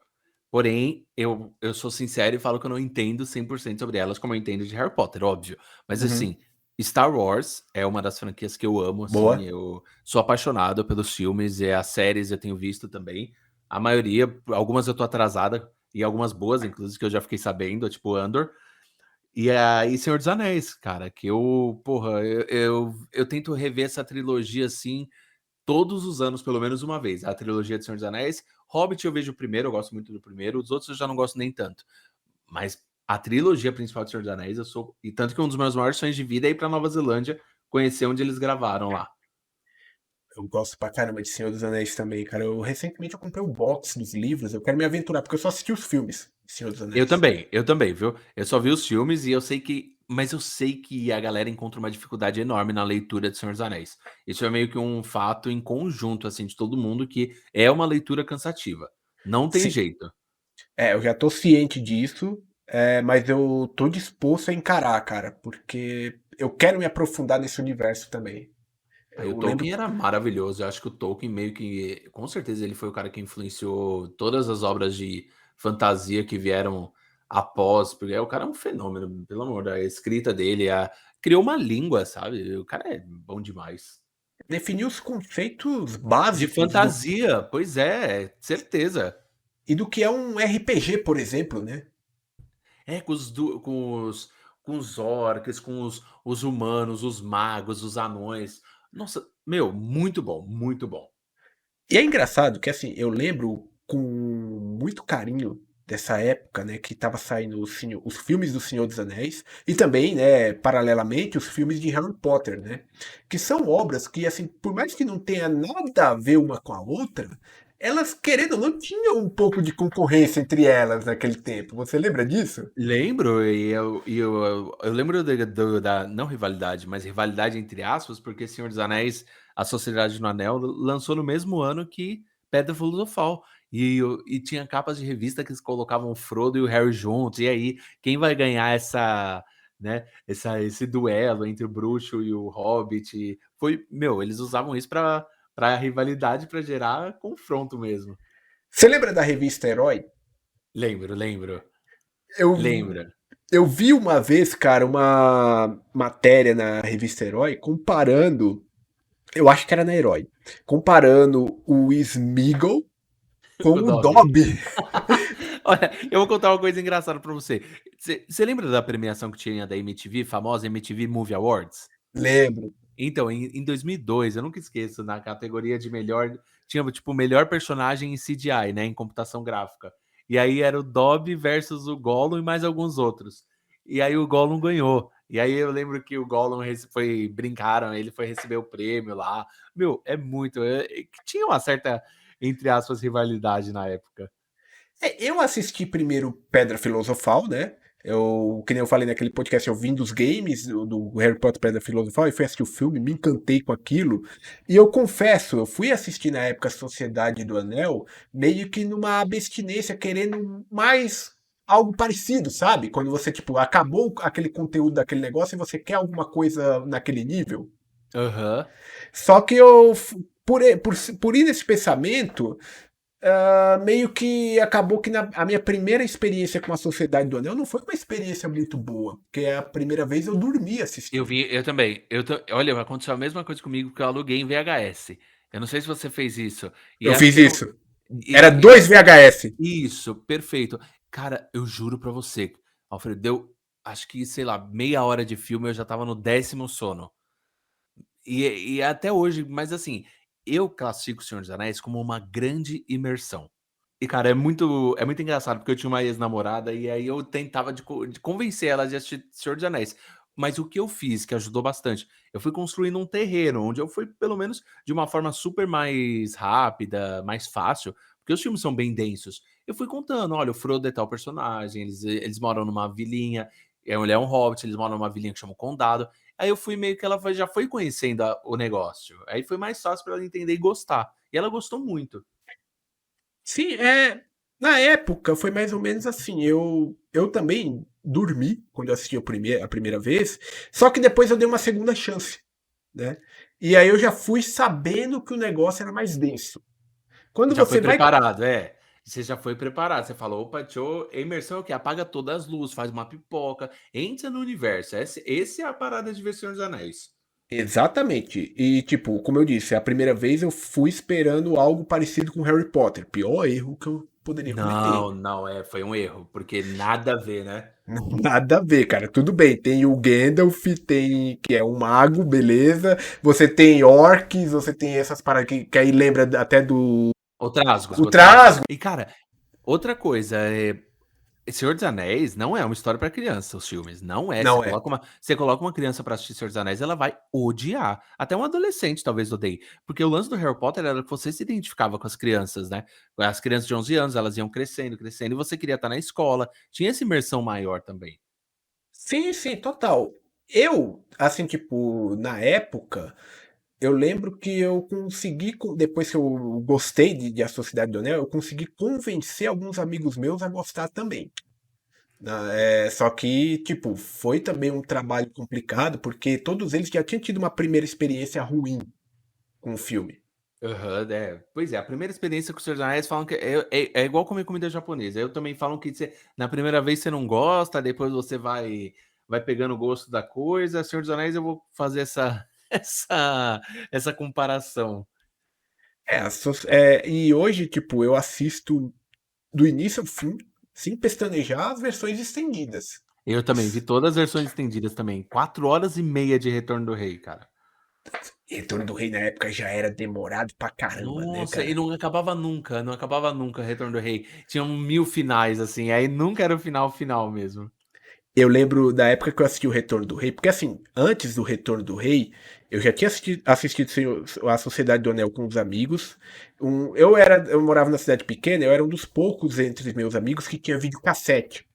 Porém, eu sou sincero e falo que eu não entendo 100% sobre elas, como eu entendo de Harry Potter, óbvio. Mas Uhum. assim, Star Wars é uma das franquias que eu amo, assim, Boa. eu sou apaixonado pelos filmes e as séries eu tenho visto também. A maioria, algumas eu tô atrasada, e algumas boas, inclusive, que eu já fiquei sabendo, tipo Andor. E aí Senhor dos Anéis, cara, que porra, eu tento rever essa trilogia, assim, todos os anos, pelo menos uma vez. A trilogia de Senhor dos Anéis. Hobbit eu vejo o primeiro, eu gosto muito do primeiro. Os outros eu já não gosto nem tanto. Mas a trilogia principal de Senhor dos Anéis, eu sou. E tanto que um dos meus maiores sonhos de vida é ir pra Nova Zelândia, conhecer onde eles gravaram lá. Eu gosto pra caramba de Senhor dos Anéis também, cara. Recentemente eu comprei o box dos livros, eu quero me aventurar, porque eu só assisti os filmes de Senhor dos Anéis. Eu também, viu? Eu só vi os filmes e eu sei que. Mas eu sei que a galera encontra uma dificuldade enorme na leitura de Senhor dos Anéis. Isso é meio que um fato em conjunto, assim, de todo mundo, que é uma leitura cansativa. Não tem Sim. jeito. Eu já tô ciente disso. Mas eu tô disposto a encarar, cara, porque eu quero me aprofundar nesse universo também. Aí o Eu lembro. Tolkien era maravilhoso. Eu acho que o Tolkien meio que, com certeza, ele foi o cara que influenciou todas as obras de fantasia que vieram após, porque o cara é um fenômeno, pelo amor da escrita dele, criou uma língua, sabe? O cara é bom demais. Definiu os conceitos De básicos fantasia, pois é, certeza. e do que é um RPG, por exemplo, né? É, com os orcs, com os humanos, os magos, os anões. Nossa, meu, muito bom, muito bom. E é engraçado que, assim, eu lembro com muito carinho dessa época, né, que tava saindo os filmes do Senhor dos Anéis e também, né, paralelamente, os filmes de Harry Potter, né? Que são obras que, assim, por mais que não tenha nada a ver uma com a outra, elas, querendo ou não, tinham um pouco de concorrência entre elas naquele tempo. Você lembra disso? Lembro, eu lembro da, não rivalidade, mas rivalidade entre aspas, porque Senhor dos Anéis, a Sociedade do Anel, lançou no mesmo ano que Pedra Filosofal. E tinha capas de revista que eles colocavam o Frodo e o Harry juntos. E aí, quem vai ganhar esse duelo entre o bruxo e o Hobbit? Meu, eles usavam isso para rivalidade, para gerar confronto mesmo. Você lembra da revista Herói? Lembro, lembro, Eu lembro. Eu vi uma vez, cara, uma matéria na revista Herói comparando, eu acho que era na Herói, comparando o Smeagol com O o Dobby. Dobby. Olha, eu vou contar uma coisa engraçada pra você. Você lembra da premiação que tinha da MTV, famosa MTV Movie Awards? Lembro. Então, em 2002, eu nunca esqueço, na categoria de melhor, tinha tipo melhor personagem em CGI, né, em computação gráfica. E aí era o Dobby versus o Gollum e mais alguns outros. E aí o Gollum ganhou. E aí eu lembro que o Gollum brincaram, ele foi receber o prêmio lá. Meu, é muito. Tinha uma certa, entre aspas, rivalidade na época. Eu assisti primeiro Pedra Filosofal, né? Que nem eu falei naquele podcast, eu vim dos games, do Harry Potter Pedra Filosofal, e fui assistir o filme, me encantei com aquilo. E eu confesso, eu fui assistir na época Sociedade do Anel, meio que numa abstinência, querendo mais algo parecido, sabe? Quando você, tipo, acabou aquele conteúdo daquele negócio e você quer alguma coisa naquele nível. Aham. Só que por ir nesse pensamento, meio que acabou que a minha primeira experiência com a Sociedade do Anel não foi uma experiência muito boa, porque a primeira vez eu dormi Eu assistindo. vi, eu também. Olha, aconteceu a mesma coisa comigo que eu aluguei em VHS. Eu não sei se você fez isso. E Eu acho fiz que eu. isso. Era E, dois VHS. isso, perfeito. Cara, eu juro pra você, Alfredo, deu, acho que, sei lá, meia hora de filme, eu já tava no 10º sono. E até hoje, mas assim, eu classifico O Senhor dos Anéis como uma grande imersão. E, cara, é muito engraçado, porque eu tinha uma ex-namorada e aí eu tentava de convencer ela de assistir Senhor dos Anéis. Mas o que eu fiz, que ajudou bastante, eu fui construindo um terreno, onde eu fui, pelo menos, de uma forma super mais rápida, mais fácil, porque os filmes são bem densos. Eu fui contando, olha, o Frodo é tal personagem, eles moram numa vilinha, ele é um hobbit, eles moram numa vilinha que chama o Condado. Aí eu fui meio que já foi conhecendo o negócio. Aí foi mais fácil para ela entender e gostar. E ela gostou muito. Sim, na época foi mais ou menos assim. Eu também dormi quando eu assisti a primeira vez, só que depois eu dei uma segunda chance, né? E aí eu já fui sabendo que o negócio era mais denso. Quando Já foi você vai. preparado, é. Você já foi preparado. Você falou, opa, tchô, imersão é o quê? Apaga todas as luzes, faz uma pipoca, entra no universo. Esse é a parada de ver Senhor dos Anéis. Exatamente. E, tipo, como eu disse, a primeira vez eu fui esperando algo parecido com Harry Potter. Pior erro que eu poderia cometer. Não, não, foi um erro, porque nada a ver, né? Nada a ver, cara. Tudo bem, tem o Gandalf, tem que é um mago, beleza. Você tem orcs, você tem essas paradas que aí lembra até do O Trasgo, o o Trasgo. Trasgo. E, cara, outra coisa, Senhor dos Anéis não é uma história para criança, os filmes. Não é. Você Não é. coloca uma criança para assistir Senhor dos Anéis, ela vai odiar. Até um adolescente talvez odeie. Porque o lance do Harry Potter era que você se identificava com as crianças, né? As crianças de 11 anos, elas iam crescendo, crescendo, e você queria estar na escola. Tinha essa imersão maior também. Sim, sim, total. Eu, assim, tipo, na época, eu lembro que eu consegui, depois que eu gostei de A Sociedade do Anel, eu consegui convencer alguns amigos meus a gostar também. Só que, tipo, foi também um trabalho complicado, porque todos eles já tinham tido uma primeira experiência ruim com o filme. Aham, pois é, a primeira experiência com o Senhor dos Anéis falam que é igual comer comida japonesa. Eu também falam que na primeira vez você não gosta, depois você vai pegando o gosto da coisa. Senhor dos Anéis, eu vou fazer essa comparação. E hoje, tipo, eu assisto do início ao fim, sem pestanejar, as versões estendidas. Eu também vi todas as versões estendidas também. 4 horas e meia de Retorno do Rei, cara. Retorno do Rei na época já era demorado pra caramba, né, Nossa, e cara? não acabava nunca, não acabava nunca Retorno do Rei. Tinham 1000 finais, assim, aí nunca era o final mesmo. Eu lembro da época que eu assisti o Retorno do Rei, porque assim, antes do Retorno do Rei, eu já tinha assistido a Sociedade do Anel com os amigos. Eu morava na cidade pequena, eu era um dos poucos entre meus amigos que tinha videocassete.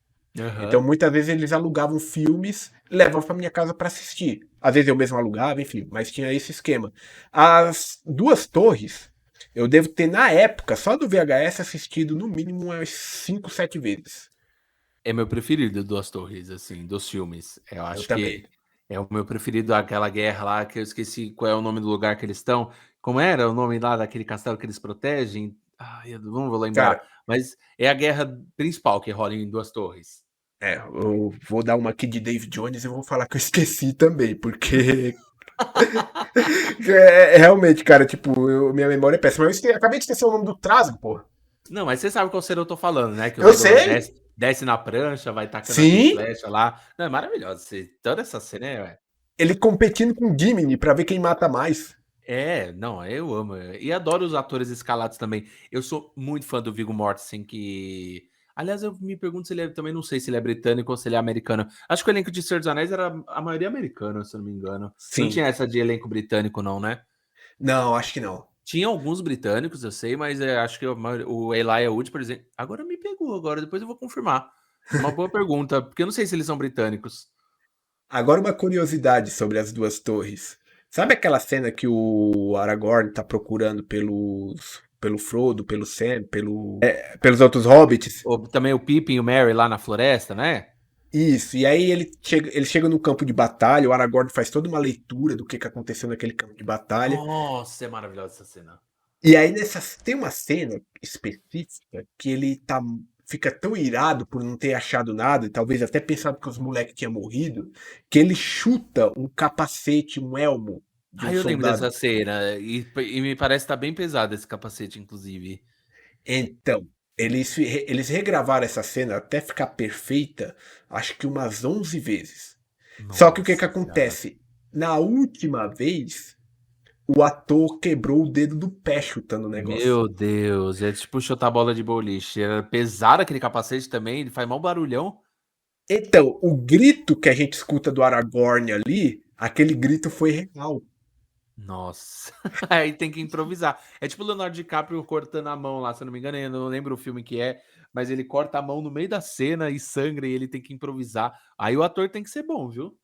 Então Aham. muitas vezes eles alugavam filmes, levavam pra minha casa pra assistir. Às vezes eu mesmo alugava, enfim, mas tinha esse esquema. As Duas Torres, eu devo ter na época, só do VHS, assistido no mínimo umas 5, 7 vezes. É meu preferido Duas Torres, assim, dos filmes. Eu Eu acho que também. é o meu preferido, aquela guerra lá, que eu esqueci qual é o nome do lugar que eles estão. Como era o nome lá daquele castelo que eles protegem? Ai, eu não vou lembrar. Cara, Mas é a guerra principal que rola em Duas Torres. eu vou dar uma aqui de Dave Jones e vou falar que eu esqueci também, porque realmente, cara, tipo, minha memória é péssima. Acabei de esquecer o nome do Trasgo, pô. Não, mas você sabe qual cena eu tô falando, né? Que o Eu Legolas sei! desce na prancha, vai tacando as Sim! flechas lá. Não, é maravilhoso. Toda essa cena Ele competindo com o Gimli pra ver quem mata mais. não, eu amo. E adoro os atores escalados também. Eu sou muito fã do Viggo Mortensen, que. Aliás, eu me pergunto se ele também não sei se ele é britânico ou se ele é americano. Acho que o elenco de Senhor dos Anéis era a maioria americana, se eu não me engano. Não Sim. tinha essa de elenco britânico, não, né? Não, acho que não. Tinha alguns britânicos, eu sei, mas acho que o Elijah Wood, por exemplo. Agora me pegou, agora depois eu vou confirmar. Uma boa pergunta, porque eu não sei se eles são britânicos. Agora uma curiosidade sobre as Duas Torres. Sabe aquela cena que o Aragorn tá procurando pelo Frodo, pelo Sam, pelos outros hobbits? Também o Pippin e o Merry lá na floresta, né? Isso, e aí ele chega no campo de batalha, o Aragorn faz toda uma leitura do que aconteceu naquele campo de batalha. Nossa, é maravilhosa essa cena. E aí tem uma cena específica que fica tão irado por não ter achado nada, e talvez até pensado que os moleques tinham morrido, que ele chuta um capacete, um elmo de um Ah, eu lembro dessa soldado. cena. E me parece estar bem pesado esse capacete, inclusive. Então, eles regravaram essa cena até ficar perfeita, acho que umas 11 vezes. Só que o que que Nossa senhora. acontece? Na última vez, o ator quebrou o dedo do pé chutando o negócio. Meu Deus, é tipo chutar bola de boliche. Era pesado aquele capacete também, ele faz mal barulhão. Então, o grito que a gente escuta do Aragorn ali, aquele grito foi real. Nossa, aí tem que improvisar. É tipo o Leonardo DiCaprio cortando a mão lá, se eu não me engano, eu não lembro o filme que é, mas ele corta a mão no meio da cena e sangra e ele tem que improvisar. Aí o ator tem que ser bom, viu?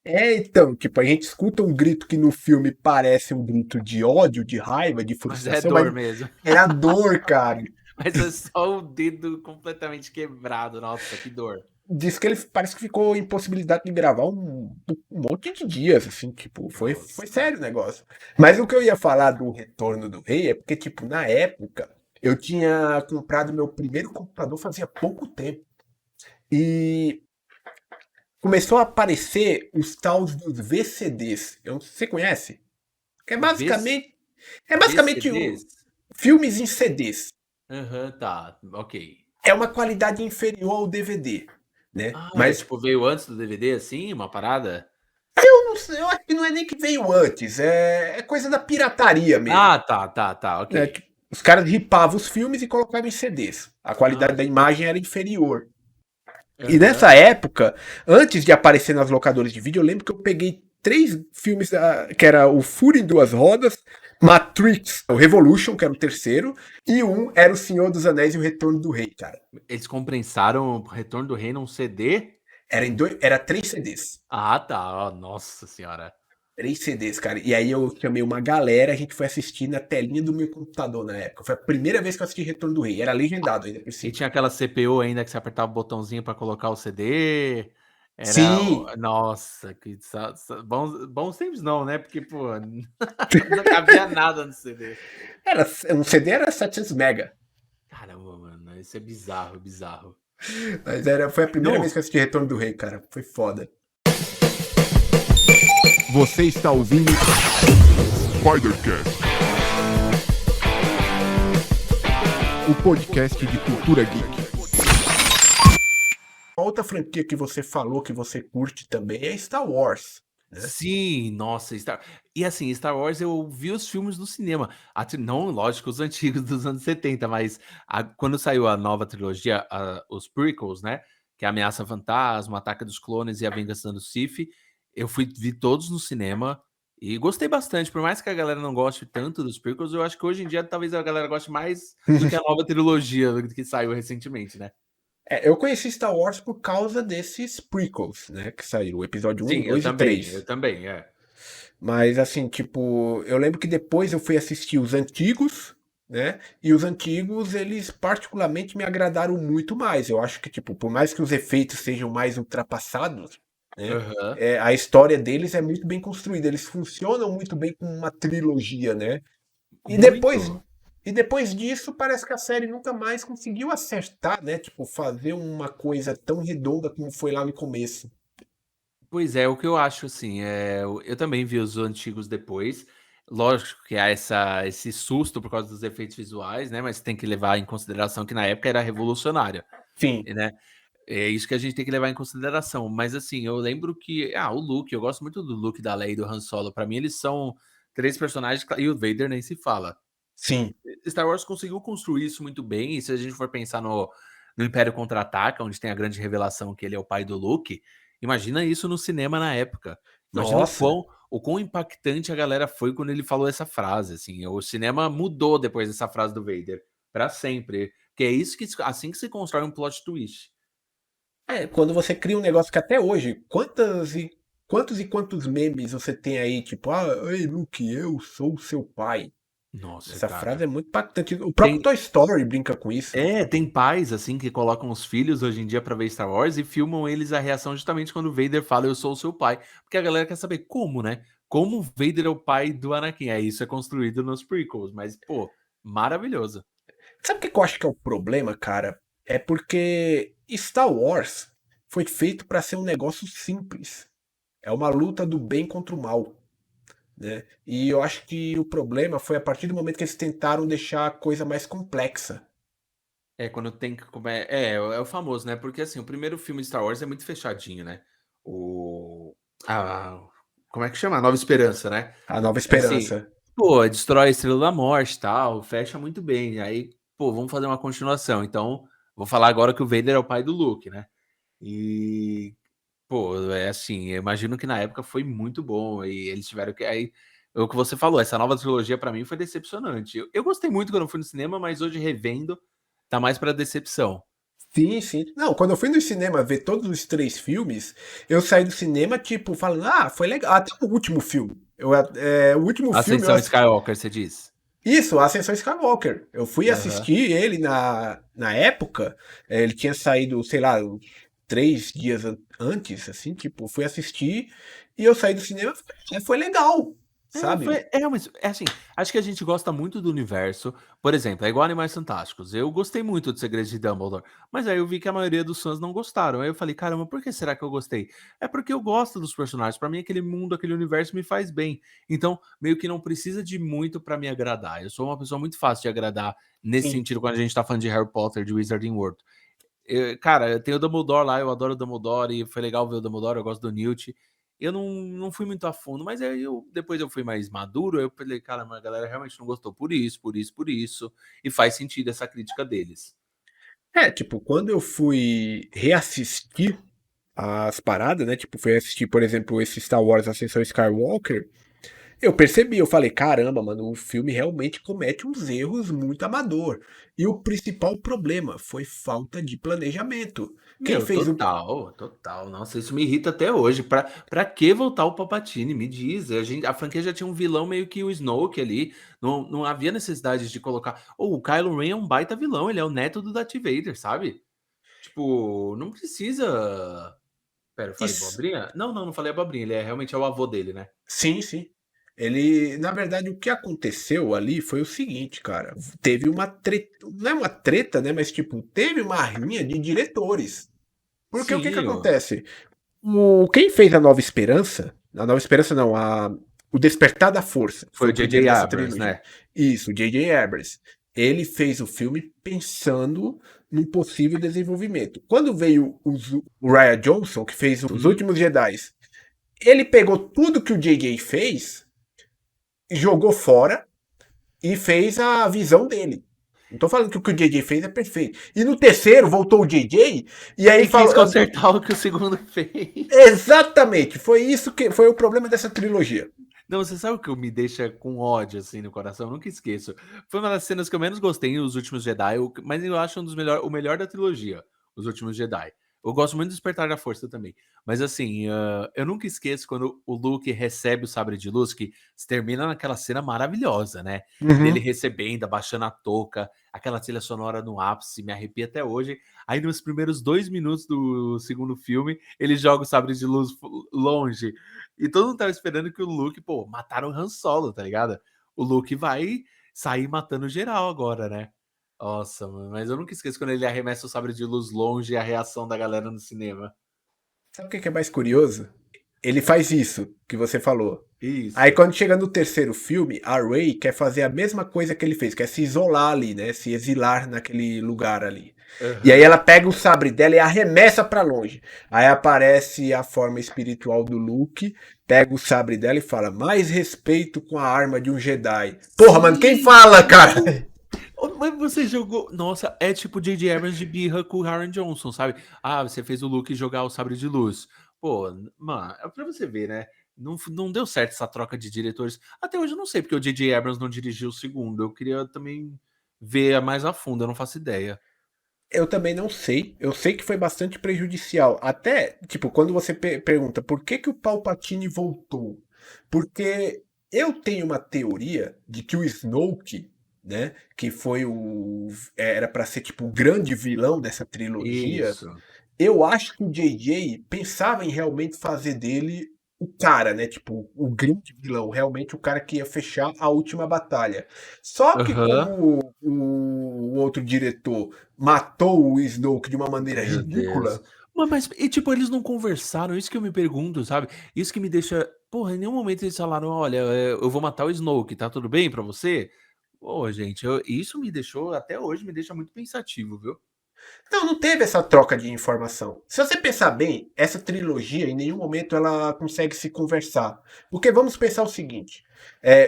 Então, tipo, a gente escuta um grito que no filme parece um grito de ódio, de raiva, de Mas é frustração, mas dor mesmo. é a dor, cara. Mas é só o dedo completamente quebrado. Nossa, que dor. Diz que ele parece que ficou impossibilidade de gravar um monte de dias, assim, tipo, foi Nossa. sério o negócio. Mas o que eu ia falar do Retorno do Rei é porque, tipo, na época, eu tinha comprado meu primeiro computador fazia pouco tempo. E começou a aparecer os tals dos VCDs. Você conhece? Que VC é basicamente VCDs? filmes em CDs. Aham, tá, ok. É uma qualidade inferior ao DVD, né? Ah, é Mas tipo, veio antes do DVD, assim, uma parada? eu não sei, eu acho que não é nem que veio antes, é coisa da pirataria mesmo. Ah, tá, ok. Né? Tipo, os caras ripavam os filmes e colocavam em CDs. A qualidade Ah, da imagem era inferior. E aham. nessa época, antes de aparecer nas locadoras de vídeo, eu lembro que eu peguei 3 filmes, que era o Fúria em Duas Rodas, Matrix, o Revolution, que era o terceiro, e um era o Senhor dos Anéis e o Retorno do Rei, cara. Eles compensaram o Retorno do Rei num CD? Era 3 CDs. Ah, tá. Ó, nossa senhora. 3 CDs, cara. E aí eu chamei uma galera, a gente foi assistir na telinha do meu computador na época. Foi a primeira vez que eu assisti Retorno do Rei. Era legendado ainda por E cima. tinha aquela CPU ainda que você apertava o botãozinho pra colocar o CD. Sim! Nossa, que bons tempos não, né? Porque, pô, não cabia nada no CD. Um CD era 700 mega. Caramba, mano, isso é bizarro, bizarro. Mas foi a primeira Não, vez que eu assisti Retorno do Rei, cara. Foi foda. Você está ouvindo Spidercast, o podcast de cultura geek. Outra franquia que você falou que você curte também é Star Wars, né? sim, nossa, e assim, Star Wars eu vi os filmes no cinema, não, lógico, os antigos dos anos 70, mas quando saiu a nova trilogia, os prequels, né, que é Ameaça Fantasma, Ataque dos Clones e A Vingança do Sith, eu vi todos no cinema e gostei bastante, por mais que a galera não goste tanto dos prequels, eu acho que hoje em dia talvez a galera goste mais do que a nova trilogia que saiu recentemente, né. Eu conheci Star Wars por causa desses prequels, né? Que saiu, o episódio um, Sim, 2 e eu 3. também, é. Mas assim, tipo, eu lembro que depois eu fui assistir os antigos, né? E os antigos, eles particularmente me agradaram muito mais. Eu acho que, tipo, por mais que os efeitos sejam mais ultrapassados, né? Aham. A história deles é muito bem construída. Eles funcionam muito bem como uma trilogia, né? E depois, Muito. e depois disso, parece que a série nunca mais conseguiu acertar, né? Tipo, fazer uma coisa tão redonda como foi lá no começo. Pois é, o que eu acho assim, eu também vi os antigos depois. Lógico que há esse susto por causa dos efeitos visuais, né? Mas tem que levar em consideração que na época era revolucionária, Sim, né? É isso que a gente tem que levar em consideração. Mas assim, eu lembro que, o Luke, eu gosto muito do Luke, da Leia e do Han Solo. Pra mim, eles são três personagens, e o Vader nem se fala. sim. Star Wars conseguiu construir isso muito bem, e se a gente for pensar no Império Contra-Ataca, onde tem a grande revelação que ele é o pai do Luke, imagina isso no cinema na época. Imagina Nossa. o quão impactante a galera foi quando ele falou essa frase, assim. O cinema mudou depois dessa frase do Vader, pra sempre. Que é isso assim que se constrói um plot twist. Quando você cria um negócio que até hoje, quantos memes você tem aí, tipo, ei, Luke, eu sou seu pai. Nossa, Essa frase cara. é muito impactante. O próprio Tem Toy Story brinca com isso. tem pais, assim, que colocam os filhos hoje em dia pra ver Star Wars e filmam eles a reação justamente quando o Vader fala eu sou o seu pai. Porque a galera quer saber como, né? Como o Vader é o pai do Anakin. Isso é construído nos prequels, mas, pô, maravilhoso. Sabe o que eu acho que é o problema, cara? É porque Star Wars foi feito para ser um negócio simples. É uma luta do bem contra o mal, né? E eu acho que o problema foi a partir do momento que eles tentaram deixar a coisa mais complexa. Quando tem que é o famoso, né, porque, assim, o primeiro filme de Star Wars é muito fechadinho, né. O a Como é que chama? A Nova Esperança, né. A Nova É assim, Esperança. pô, destrói a Estrela da Morte, tal, fecha muito bem, aí, pô, vamos fazer uma continuação, então, vou falar agora que o Vader é o pai do Luke, né. E, pô, é assim, eu imagino que na época foi muito bom e eles tiveram que aí, é o que você falou, essa nova trilogia pra mim foi decepcionante. Eu gostei muito quando eu fui no cinema, mas hoje revendo, tá mais pra decepção. Sim, sim. Não, quando eu fui no cinema ver todos os 3 filmes, eu saí do cinema, tipo, falando, foi legal. Até o último filme. O último filme eu Ascensão assisti. Skywalker, você diz? Isso, a Ascensão Skywalker. Eu fui Aham. assistir ele na época, ele tinha saído, sei lá, uns 3 dias antes, assim, tipo, fui assistir e eu saí do cinema, foi legal, sabe? Mas é assim, acho que a gente gosta muito do universo. Por exemplo, é igual Animais Fantásticos. Eu gostei muito do Segredos de Dumbledore, mas aí eu vi que a maioria dos fãs não gostaram. Aí eu falei, caramba, por que será que eu gostei? É porque eu gosto dos personagens. Pra mim, aquele mundo, aquele universo me faz bem. Então, meio que não precisa de muito pra me agradar. Eu sou uma pessoa muito fácil de agradar nesse Sim. sentido quando a gente tá falando de Harry Potter, de Wizarding World. Cara, tem o Dumbledore lá, eu adoro o Dumbledore e foi legal ver o Dumbledore, eu gosto do Newt. Eu não fui muito a fundo, mas aí depois eu fui mais maduro, eu falei: "Caramba, a galera realmente não gostou por isso, por isso, por isso", e faz sentido essa crítica deles. Tipo, quando eu fui reassistir as paradas, né? Tipo, fui assistir, por exemplo, esse Star Wars Ascensão Skywalker. Eu percebi, eu falei, caramba, mano, o filme realmente comete uns erros muito amador. E o principal problema foi falta de planejamento. Quem Meu, fez o. total, total. Nossa, isso me irrita até hoje. Pra que voltar o Palpatine? Me diz. A franquia já tinha um vilão meio que o Snoke ali. Não havia necessidade de colocar. Ou o Kylo Ren é um baita vilão, ele é o neto do Darth Vader, sabe? Tipo, não precisa. Pera, eu falei Isso. abobrinha? Não falei abobrinha. Ele é realmente é o avô dele, né? Sim, sim. Ele, na verdade, o que aconteceu ali foi o seguinte, cara. Teve uma treta, não é uma treta, né? Mas tipo, teve uma rinha de diretores. Porque o que que Sim, acontece? Quem fez a Nova Esperança não, o Despertar da Força, que foi foi o o primeiro J.J. dessa Abrams, trilogia. né? Isso, J.J. Abrams. Ele fez o filme pensando num possível desenvolvimento. Quando veio o Rian Johnson, que fez os Uhum. Últimos Jedi, ele pegou tudo que o J.J. fez, jogou fora e fez a visão dele. Não tô falando que o J.J. fez é perfeito. E no terceiro voltou o J.J. e aí E quis falou. consertar o que o segundo fez. Exatamente, foi isso que foi o problema dessa trilogia. Não, você sabe o que me deixa com ódio assim no coração? Eu nunca esqueço. Foi uma das cenas que eu menos gostei em Os Últimos Jedi, mas eu acho o melhor da trilogia, Os Últimos Jedi. Eu gosto muito do Despertar da Força também. Mas assim, eu nunca esqueço quando o Luke recebe o sabre de luz, que se termina naquela cena maravilhosa, né? Dele Uhum. recebendo, abaixando a touca, aquela trilha sonora no ápice, me arrepia até hoje. Aí nos primeiros 2 minutos do segundo filme, ele joga o sabre de luz longe. E todo mundo tava esperando que o Luke, pô, mataram o Han Solo, tá ligado? O Luke vai sair matando geral agora, né? Nossa, mano, mas eu nunca esqueço quando ele arremessa o sabre de luz longe e a reação da galera no cinema. Sabe o que é mais curioso? Ele faz isso que você falou. Aí Isso. quando chega no terceiro filme, a Rey quer fazer a mesma coisa que ele fez, quer se isolar ali, né? Se exilar naquele lugar ali. E aí Aham. ela pega o sabre dela e arremessa pra longe. Aí aparece a forma espiritual do Luke, pega o sabre dela e fala: "Mais respeito com a arma de um Jedi". Porra, mano, quem Sim! fala, cara? Mas você jogou. Nossa, é tipo J.J. Abrams de birra com o Aaron Johnson, sabe? Ah, você fez o Luke jogar o sabre de luz. Pô, mano, é pra você ver, né? Não deu certo essa troca de diretores. Até hoje eu não sei porque o J.J. Abrams não dirigiu o segundo. Eu queria também ver mais a fundo, eu não faço ideia. Eu também não sei. Eu sei que foi bastante prejudicial. Até, tipo, quando você pergunta por que que o Palpatine voltou? Porque eu tenho uma teoria de que o Snoke, né, que foi era para ser tipo o grande vilão dessa trilogia, Isso. eu acho que o JJ pensava em realmente fazer dele o cara, né? Tipo, o grande vilão, realmente o cara que ia fechar a última batalha. Só que Aham. como o outro diretor matou o Snoke de uma maneira Meu Deus. ridícula. E tipo, eles não conversaram, isso que eu me pergunto, sabe? Isso que me deixa. Porra, em nenhum momento eles falaram: olha, eu vou matar o Snoke, tá tudo bem pra você? Pô, gente, isso me deixou, até hoje, me deixa muito pensativo, viu? Não, não teve essa troca de informação. Se você pensar bem, essa trilogia em nenhum momento ela consegue se conversar. Porque vamos pensar o seguinte: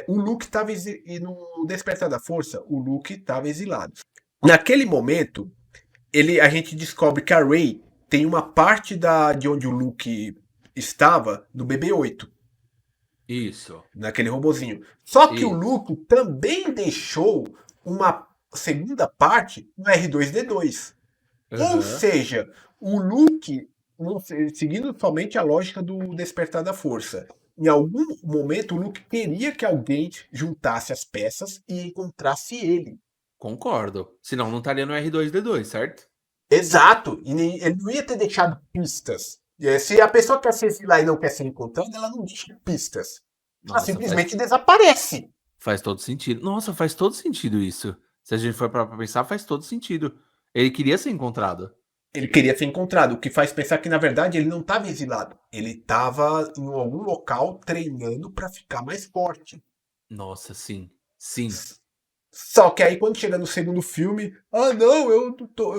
o Luke estava no Despertar da Força, o Luke estava exilado. Naquele momento, a gente descobre que a Rey tem uma parte de onde o Luke estava no BB-8, Isso, naquele robozinho. Só que o isso. Luke também deixou uma segunda parte no R2D2. Ou Aham. seja, o Luke, seguindo somente a lógica do Despertar da Força, em algum momento o Luke queria que alguém juntasse as peças e encontrasse ele. Concordo. Senão não estaria no R2D2, certo? Exato. E ele não ia ter deixado pistas. Se a pessoa quer se exilar e não quer ser encontrada, ela não deixa pistas. Ela Nossa, simplesmente desaparece. faz todo sentido. Nossa, faz todo sentido isso. Se a gente for pra pensar, faz todo sentido. Ele queria ser encontrado. Ele queria ser encontrado, o que faz pensar que, na verdade, ele não estava exilado. Ele estava em algum local treinando para ficar mais forte. Nossa, sim. Sim. Só que aí, quando chega no segundo filme, ah, não, eu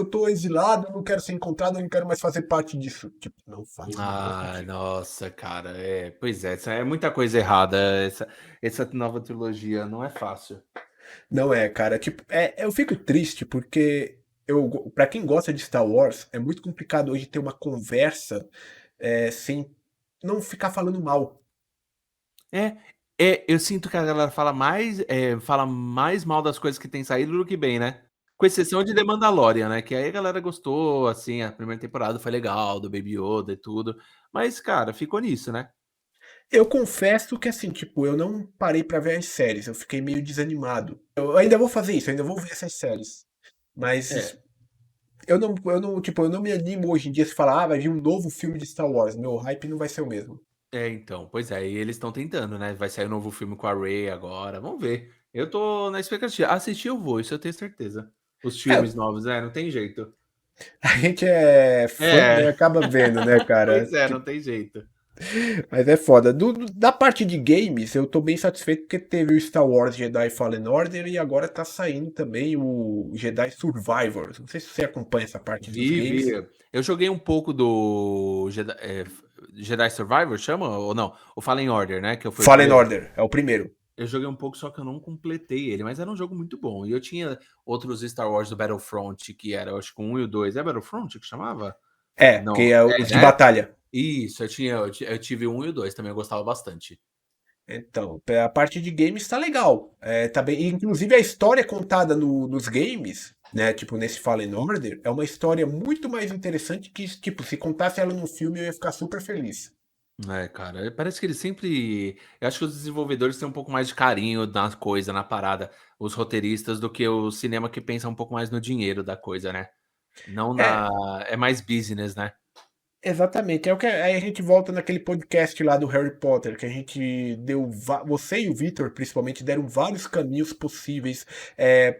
tô exilado, eu não quero ser encontrado, eu não quero mais fazer parte disso. Tipo, não faz o menor Ah, sentido. nossa, cara, pois é, é muita coisa errada, essa nova trilogia não é fácil. Não é, cara. Tipo, eu fico triste porque para quem gosta de Star Wars, é muito complicado hoje ter uma conversa sem não ficar falando mal. É, Eu sinto que a galera fala mais mal das coisas que tem saído do que bem, né. Com exceção de The Mandalorian, né, que aí a galera gostou, assim, a primeira temporada foi legal, do Baby Yoda e tudo, mas, cara, ficou nisso, né. Eu confesso que, assim, tipo, eu não parei pra ver as séries, eu fiquei meio desanimado. Eu ainda vou fazer isso, eu ainda vou ver essas séries. Mas É. tipo, eu não me animo hoje em dia se falar, vai vir um novo filme de Star Wars. Meu hype não vai ser o mesmo. Então, pois é, e eles estão tentando, né, vai sair um novo filme com a Rey agora, vamos ver. Eu tô na expectativa. Assistir eu vou, isso eu tenho certeza. Os É, filmes novos, não tem jeito. a gente é fã, né? É, Acaba vendo, né, cara? pois é, não tem jeito. Mas é foda. Da parte de games, eu tô bem satisfeito porque teve o Star Wars Jedi Fallen Order e agora tá saindo também o Jedi Survivor. Não sei se você acompanha essa parte dos Vi. games. Eu joguei um pouco do Jedi Survivor, chama ou não? O Fallen Order, né, que foi o Fallen primeiro? Order é o primeiro. Eu joguei um pouco, só que eu não completei ele, mas era um jogo muito bom. E eu tinha outros Star Wars do Battlefront, que era, eu acho que o 1 e o 2. É Battlefront que chamava? É, Não, porque é os de né? batalha. Isso, eu tive o 1 e o 2 também, eu gostava bastante. Então, a parte de games tá legal. É, tá bem, inclusive a história contada nos games, né? Tipo, nesse Fallen Order, é uma história muito mais interessante que, tipo, se contasse ela num filme, eu ia ficar super feliz. É, cara, parece que eles sempre. Eu acho que os desenvolvedores têm um pouco mais de carinho na coisa, na parada, os roteiristas, do que o cinema que pensa um pouco mais no dinheiro da coisa, né? Não É, na. É mais business, né? exatamente. É o que aí a gente volta naquele podcast lá do Harry Potter, que a gente deu. Você e o Victor, principalmente, deram vários caminhos possíveis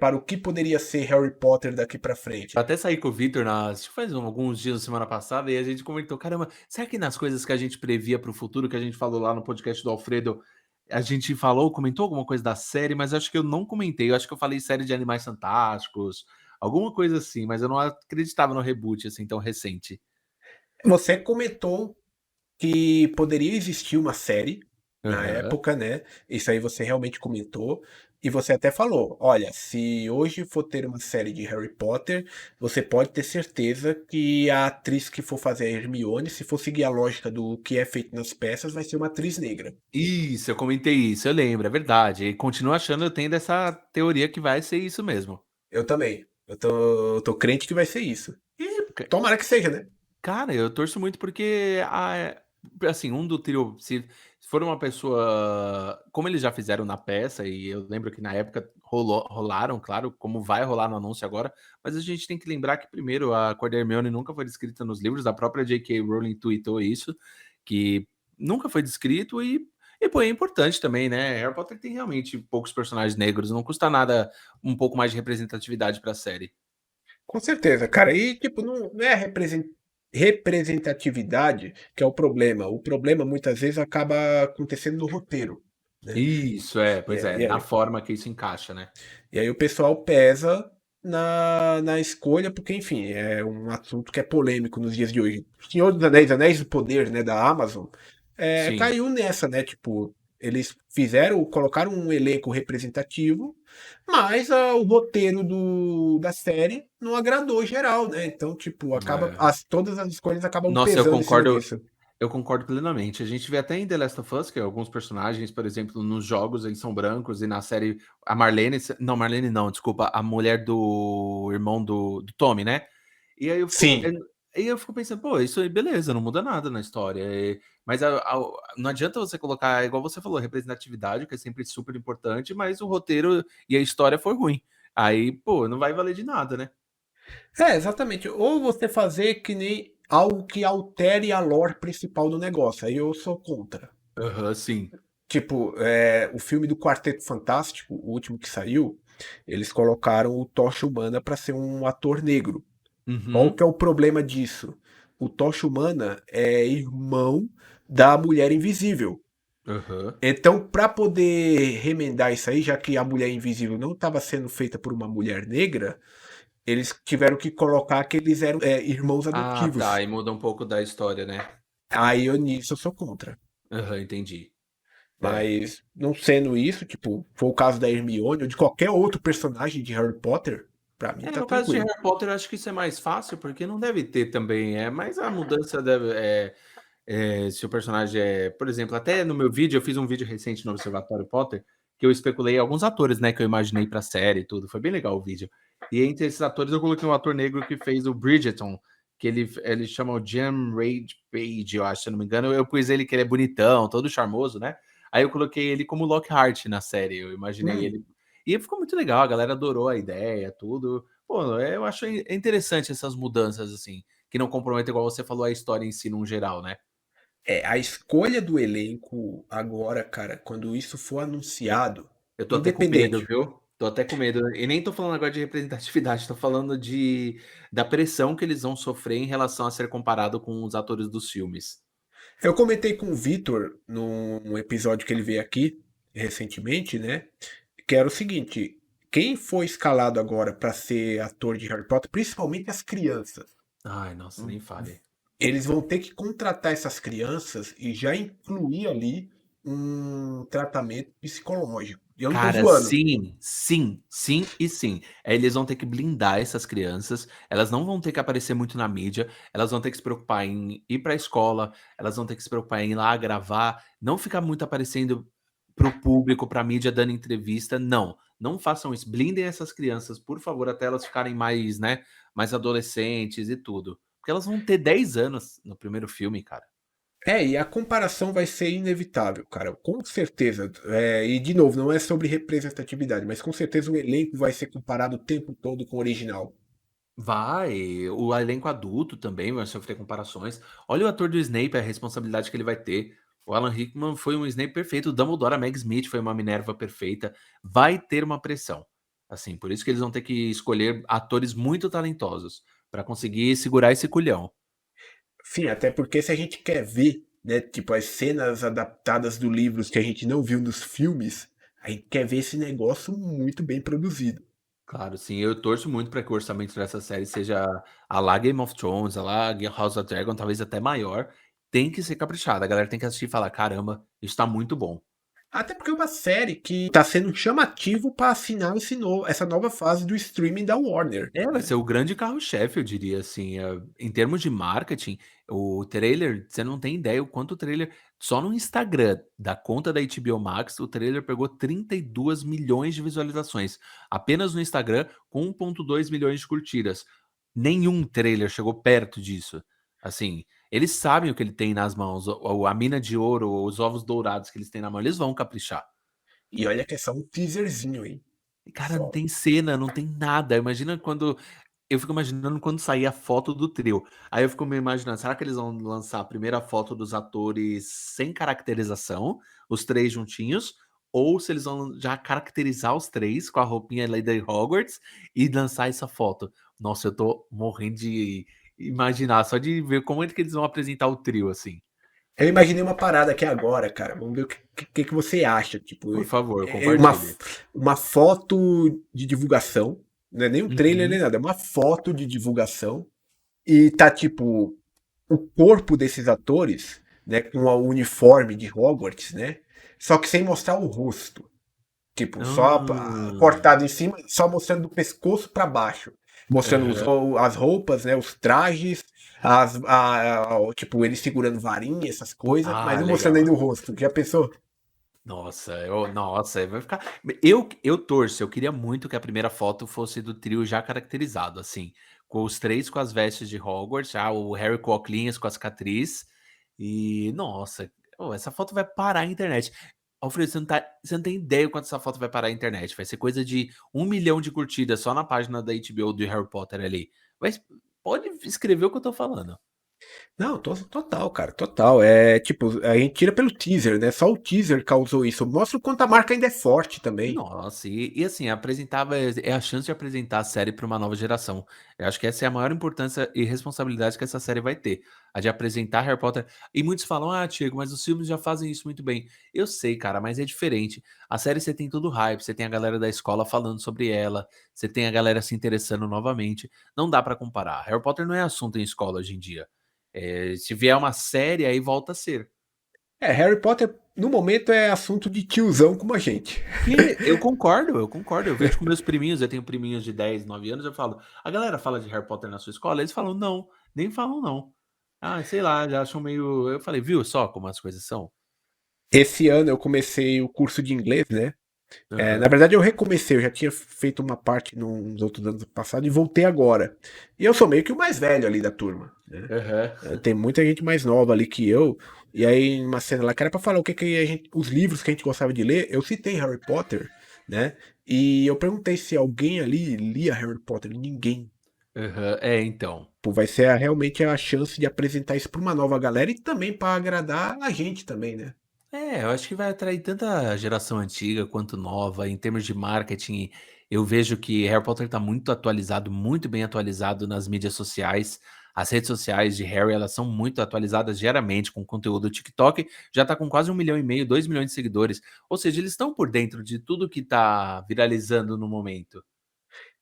para o que poderia ser Harry Potter daqui pra Eu frente. até saí com o Victor acho que faz alguns dias, semana passada, e a gente comentou: caramba, será que nas coisas que a gente previa para o futuro, que a gente falou lá no podcast do Alfredo, a gente falou, comentou alguma coisa da série, mas acho que eu não comentei. Eu acho que eu falei série de Animais Fantásticos, alguma coisa assim, mas eu não acreditava no reboot assim tão recente. Você comentou que poderia existir uma série na Aham. época, né? Isso aí você realmente comentou. E você até falou: olha, se hoje for ter uma série de Harry Potter, você pode ter certeza que a atriz que for fazer a Hermione, se for seguir a lógica do que é feito nas peças, vai ser uma atriz negra. Isso, eu comentei isso, eu lembro, é verdade. E continuo achando, eu tenho essa teoria que vai ser isso mesmo. Eu também. Eu tô crente que vai ser isso. E tomara que seja, né? Cara, eu torço muito porque, assim, um do trio, se for uma pessoa como eles já fizeram na peça, e eu lembro que na época rolaram, claro, como vai rolar no anúncio agora, mas a gente tem que lembrar que primeiro a cor da Hermione nunca foi descrita nos livros, a própria J.K. Rowling tweetou isso, que nunca foi descrito e pô, é importante também, né, Harry Potter tem realmente poucos personagens negros, não custa nada um pouco mais de representatividade pra série. Com certeza, cara. E, tipo, não é representatividade que é o problema. O problema, muitas vezes, acaba acontecendo no roteiro, né? Isso, E, pois é, e na aí, forma que isso encaixa, né. e aí o pessoal pesa na escolha, porque, enfim, é um assunto que é polêmico nos dias de hoje. Senhor dos Anéis, Anéis do Poder, né, da Amazon, Sim. caiu nessa, né? Tipo, eles colocaram um elenco representativo, mas o roteiro da série não agradou geral, né? Então, tipo, É. todas as escolhas acabam Nossa, pesando em cima disso. eu concordo plenamente. A gente vê até em The Last of Us que alguns personagens, por exemplo, nos jogos eles são brancos e na série a Marlene não, Marlene não, desculpa, a mulher do irmão do Tommy, né. E aí Sim. eu fico pensando: "Pô, isso aí beleza, não muda nada na história", mas não adianta você colocar, igual você falou, representatividade, que é sempre super importante, mas o roteiro e a história foi ruim. Aí, pô, não vai valer de nada, né. Exatamente. Ou você fazer que nem algo que altere a lore principal do negócio. Aí eu sou contra. Aham, sim. Tipo, o filme do Quarteto Fantástico, o último que saiu, eles colocaram o Tocha Humana para ser um ator negro. Qual Uhum. que é o problema disso? O Tocha Humana é irmão da Mulher Invisível. Aham. Então, para poder remendar isso aí, já que a Mulher Invisível não estava sendo feita por uma mulher negra, eles tiveram que colocar que eles eram irmãos Ah, tá, adotivos. aí muda um pouco da história, né. Aí nisso eu sou contra. Aham, entendi. É. Mas, não sendo isso, tipo, foi o caso da Hermione ou de qualquer outro personagem de Harry Potter, pra mim tá No caso de tranquilo. Harry Potter, eu acho que isso é mais fácil, porque não deve ter também, mas a mudança deve Se o personagem é, por exemplo, até no meu vídeo, eu fiz um vídeo recente no Observatório Potter, que eu especulei alguns atores, né, que eu imaginei pra série e tudo. Foi bem legal o vídeo. E entre esses atores, eu coloquei um ator negro que fez o Bridgerton, que ele chama o Jam Rage Page, eu acho, se eu não me engano. Eu pus ele que ele é bonitão, todo charmoso, né? Aí eu coloquei ele como Lockhart na série. Eu imaginei ele. Hum. E ficou muito legal, a galera adorou a ideia, tudo. Pô, eu acho interessante essas mudanças, assim, que não comprometem, igual você falou, a história em si, num geral, né? A escolha do elenco agora, cara, quando isso for anunciado, Eu tô até com medo, independente. viu? Tô até com medo. E nem tô falando agora de representatividade, tô falando da pressão que eles vão sofrer em relação a ser comparado com os atores dos filmes. Eu comentei com o Vitor num episódio que ele veio aqui recentemente, né? Que era o seguinte: quem foi escalado agora para ser ator de Harry Potter, principalmente as crianças, Ai, nossa, nem fale. eles vão ter que contratar essas crianças e já incluir ali um tratamento psicológico. E eu não tô Cara, zoando. sim, sim, sim e sim. Eles vão ter que blindar essas crianças, elas não vão ter que aparecer muito na mídia, elas vão ter que se preocupar em ir pra escola, elas vão ter que se preocupar em ir lá gravar, não ficar muito aparecendo para o público, para a mídia dando entrevista, não. Não façam isso. Blindem essas crianças, por favor, até elas ficarem mais, né, mais adolescentes e tudo. Porque elas vão ter 10 anos no primeiro filme, cara. E a comparação vai ser inevitável, cara, com certeza. E de novo, não é sobre representatividade, mas com certeza o elenco vai ser comparado o tempo todo com o original. Vai, o elenco adulto também vai sofrer comparações. Olha o ator do Snape, a responsabilidade que ele vai ter. O Alan Rickman foi um Snape perfeito, o Dumbledore, a Meg Smith foi uma Minerva perfeita. Vai ter uma pressão. Assim, por isso que eles vão ter que escolher atores muito talentosos para conseguir segurar esse culhão. Sim, até porque se a gente quer ver, né, tipo, as cenas adaptadas do livros que a gente não viu nos filmes, a gente quer ver esse negócio muito bem produzido. Claro, sim, eu torço muito para que o orçamento dessa série seja a lá Game of Thrones, a lá House of Dragon, talvez até maior. Tem que ser caprichado. A galera tem que assistir e falar: caramba, isso tá muito bom. Até porque é uma série que tá sendo chamativo para assinar essa nova fase do streaming da Warner, É, vai né? ser o grande carro-chefe, eu diria assim, em termos de marketing, o trailer, você não tem ideia o quanto o trailer só no Instagram da conta da HBO Max, o trailer pegou 32 milhões de visualizações, apenas no Instagram, com 1,2 milhões de curtidas. Nenhum trailer chegou perto disso. Assim, eles sabem o que ele tem nas mãos, a mina de ouro, os ovos dourados que eles têm na mão, eles vão caprichar. E olha que é só um teaserzinho, hein? Cara, não Só. tem cena, não tem nada. Imagina quando eu fico imaginando quando sair a foto do trio. Aí eu fico me imaginando, será que eles vão lançar a primeira foto dos atores sem caracterização, os três juntinhos, ou se eles vão já caracterizar os três com a roupinha Lady Hogwarts e lançar essa foto? Nossa, eu tô morrendo de imaginar, só de ver como é que eles vão apresentar o trio, assim. Eu imaginei uma parada aqui agora, cara. Vamos ver o que você acha. Tipo, Por favor, é uma, compartilhe. uma foto de divulgação. Não é nem um trailer nem Uhum. nada. É uma foto de divulgação. E tá, tipo, o corpo desses atores, né? Com o uniforme de Hogwarts, né? Só que sem mostrar o rosto. Tipo, só Ah, cortado em cima, só mostrando do pescoço pra baixo. Mostrando aham. as roupas, né? Os trajes, tipo, eles segurando varinha, essas coisas, mas Ah, não mostrando legal. ainda o rosto. Já pensou? Nossa, vai ficar. Eu torço, eu queria muito que a primeira foto fosse do trio já caracterizado, assim, com os três com as vestes de Hogwarts, já o Harry com óculos, com a cicatriz. E, nossa, essa foto vai parar a internet. Alfredo, você não tem ideia quanto essa foto vai parar a internet. Vai ser coisa de 1 milhão de curtidas só na página da HBO do Harry Potter ali. Mas pode escrever o que eu tô falando. Não, total, cara, total. É tipo, a gente tira pelo teaser, né? Só o teaser causou isso. Mostra o quanto a marca ainda é forte também. Nossa, e assim, apresentava é a chance de apresentar a série para uma nova geração. Eu acho que essa é a maior importância e responsabilidade que essa série vai ter, a de apresentar Harry Potter. E muitos falam: "Ah, Diego, mas os filmes já fazem isso muito bem". Eu sei, cara, mas é diferente. A série você tem todo o hype, você tem a galera da escola falando sobre ela, você tem a galera se interessando novamente. Não dá pra comparar. Harry Potter não é assunto em escola hoje em dia. Se vier uma série, aí volta a ser. Harry Potter, no momento, é assunto de tiozão como a gente. Que eu concordo, eu concordo. Eu vejo com meus priminhos, eu tenho priminhos de 10, 9 anos, eu falo: "A galera fala de Harry Potter na sua escola?" Eles falam: "Não, nem falam não". Ah, sei lá, já acham meio. Eu falei, viu só como as coisas são? Esse ano eu comecei o curso de inglês, né? Na Aham, verdade, eu recomecei, eu já tinha feito uma parte nos outros anos passados e voltei agora. E eu sou meio que o mais velho ali da turma, né? aham. Tem muita gente mais nova ali que eu. E aí, numa cena lá, que era pra falar o que, que a gente. Os livros que a gente gostava de ler, eu citei Harry Potter, né? E eu perguntei se alguém ali lia Harry Potter. Ninguém. Aham. É, então. Pô, vai ser realmente a chance de apresentar isso pra uma nova galera e também pra agradar a gente também, né? É, eu acho que vai atrair tanta geração antiga quanto nova. Em termos de marketing, eu vejo que Harry Potter está muito atualizado, muito bem atualizado nas mídias sociais. As redes sociais de Harry, elas são muito atualizadas diariamente com conteúdo. O TikTok já está com quase 1,5 milhão, 2 milhões de seguidores. Ou seja, eles estão por dentro de tudo que está viralizando no momento.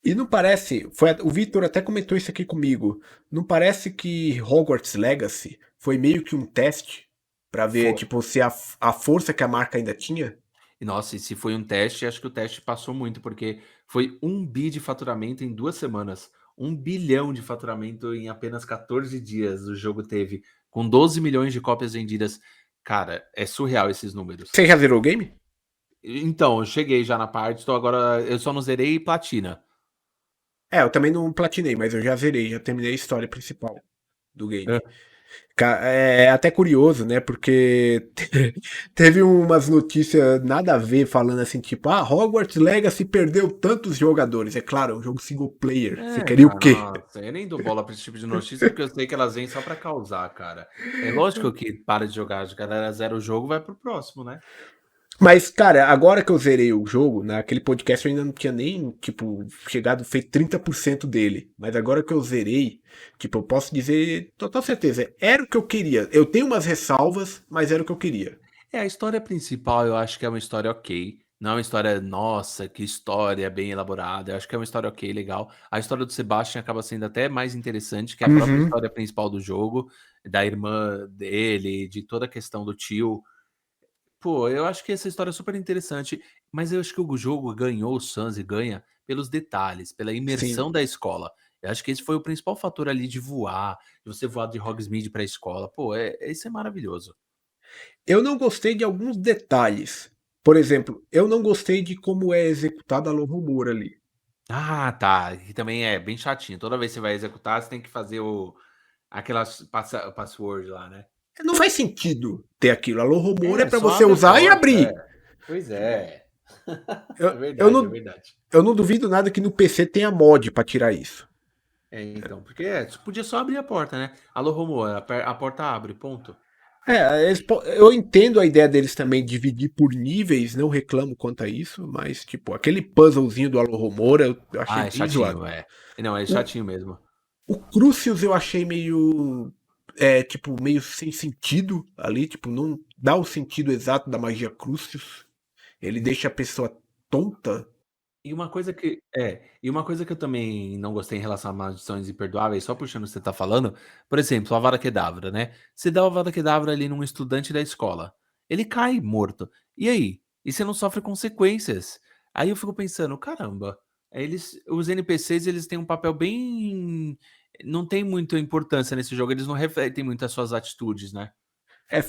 E não parece, o Victor até comentou isso aqui comigo, não parece que Hogwarts Legacy foi meio que um teste pra ver, Foi. tipo, se a força que a marca ainda tinha? E nossa, e se foi um teste, acho que o teste passou muito, porque foi 1 bi de faturamento em 2 semanas. 1 bilhão de faturamento em apenas 14 dias o jogo teve, com 12 milhões de cópias vendidas. Cara, é surreal esses números. Você já zerou o game? Então, eu cheguei já na parte, estou agora, eu só não zerei platina. Eu também não platinei, mas eu já zerei, já terminei a história principal do É. game. É até curioso, né? Porque teve umas notícias nada a ver falando assim, tipo, Hogwarts Legacy perdeu tantos jogadores. É claro, é um jogo single player. Você queria o Cara, quê? nossa, eu nem dou bola pra esse tipo de notícia, porque eu sei que elas vêm só pra causar, cara. É lógico que para de jogar, a galera zera o jogo, vai pro próximo, né? Mas, cara, agora que eu zerei o jogo, naquele podcast eu ainda não tinha nem, tipo, chegado, feito 30% dele. Mas agora que eu zerei, tipo, eu posso dizer, total certeza, era o que eu queria. Eu tenho umas ressalvas, mas era o que eu queria. É, a história principal eu acho que é uma história ok. Não é uma história, nossa, que história bem elaborada. Eu acho que é uma história ok, legal. A história do Sebastian acaba sendo até mais interessante que a própria Uhum. história principal do jogo, da irmã dele, de toda a questão do tio. Pô, eu acho que essa história é super interessante, mas eu acho que o jogo ganhou o Suns e ganha pelos detalhes, pela Sim. imersão da escola. Eu acho que esse foi o principal fator ali de voar, de você voar de Hogsmeade pra escola. Pô, isso é maravilhoso. Eu não gostei de alguns detalhes. Por exemplo, eu não gostei de como é executada a Loromura ali. Ah, tá. Que também é bem chatinho. Toda vez que você vai executar, você tem que fazer aquelas password lá, né? Não faz sentido ter aquilo. A Loromura é É, pra só você abre a usar e porta. É. abrir. Pois é. É Eu verdade, é não, verdade. eu não duvido nada que no PC tenha mod pra tirar isso. É, então, porque você podia só abrir a porta, né? Alô, Romo, a porta abre, ponto. Eu entendo a ideia deles também dividir por níveis, não reclamo quanto a isso, mas, tipo, aquele puzzlezinho do Alohomora eu achei Ah, é bem chatinho, zoado. é. Não, é O, chatinho mesmo. o Crucius eu achei meio. Tipo, meio sem sentido ali, tipo, não dá o sentido exato da magia Crucius. Ele deixa a pessoa tonta. E uma coisa que eu também não gostei em relação a maldições imperdoáveis, só puxando o que você tá falando, por exemplo, a Avada Kedavra, né? Você dá o Avada Kedavra ali num estudante da escola, ele cai morto. E aí? E você não sofre consequências. Aí eu fico pensando, caramba, os NPCs, eles têm um papel bem, não tem muita importância nesse jogo, eles não refletem muito as suas atitudes, né?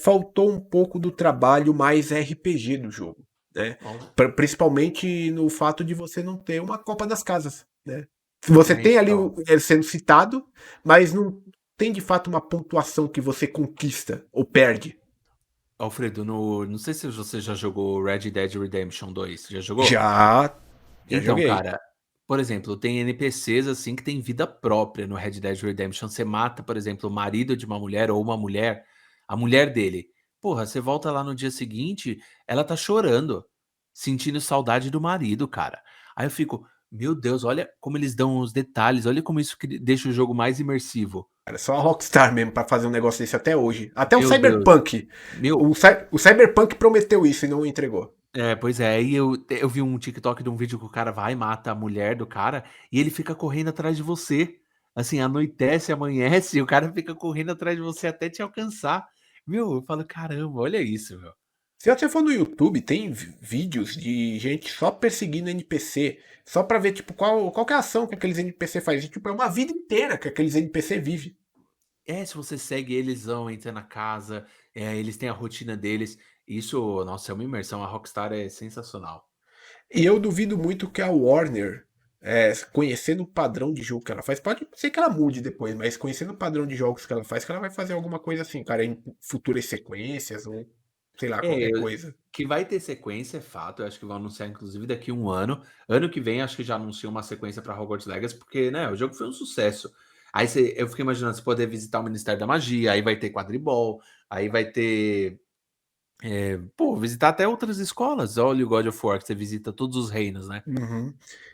Faltou um pouco do trabalho mais RPG do jogo, né? Ó. Principalmente no fato de você não ter uma Copa das Casas, né? Você É, tem ali então. ele sendo citado, mas não tem de fato uma pontuação que você conquista ou perde. Alfredo, não sei se você já jogou Red Dead Redemption 2. Já jogou? Já, já Então, joguei. cara, por exemplo, tem NPCs assim que tem vida própria no Red Dead Redemption. Você mata, por exemplo, o marido de uma mulher ou uma mulher, a mulher dele. Porra, você volta lá no dia seguinte, ela tá chorando, sentindo saudade do marido, cara. Aí eu fico, meu Deus, olha como eles dão os detalhes, olha como isso deixa o jogo mais imersivo. Cara, só a Rockstar mesmo pra fazer um negócio desse até hoje. Até o Meu Deus. Cyberpunk. Meu, O Cyberpunk prometeu isso e não entregou. Pois é, aí eu vi um TikTok de um vídeo que o cara vai e mata a mulher do cara e ele fica correndo atrás de você. Assim, anoitece, amanhece e o cara fica correndo atrás de você até te alcançar. Meu, eu falo, caramba, olha isso, meu. Se você for no YouTube, tem vídeos de gente só perseguindo NPC, só pra ver, tipo, qual que é a ação que aqueles NPC fazem. Tipo, é uma vida inteira que aqueles NPC vivem. Se você segue eles vão, entra na casa, eles têm a rotina deles. Isso, nossa, é uma imersão. A Rockstar é sensacional. E eu duvido muito que a Warner, conhecendo o padrão de jogo que ela faz, pode ser que ela mude depois, mas conhecendo o padrão de jogos que ela vai fazer alguma coisa assim, cara, em futuras sequências, ou sei lá, É, qualquer eu coisa. que vai ter sequência, é fato. Eu acho que vão anunciar inclusive daqui um ano. Ano que vem acho que já anunciam uma sequência para Hogwarts Legacy, porque, né, o jogo foi um sucesso. Aí eu fiquei imaginando você poder visitar o Ministério da Magia, aí vai ter quadribol, aí vai ter, visitar até outras escolas. Olha o God of War, que você visita todos os reinos, né. Uhum.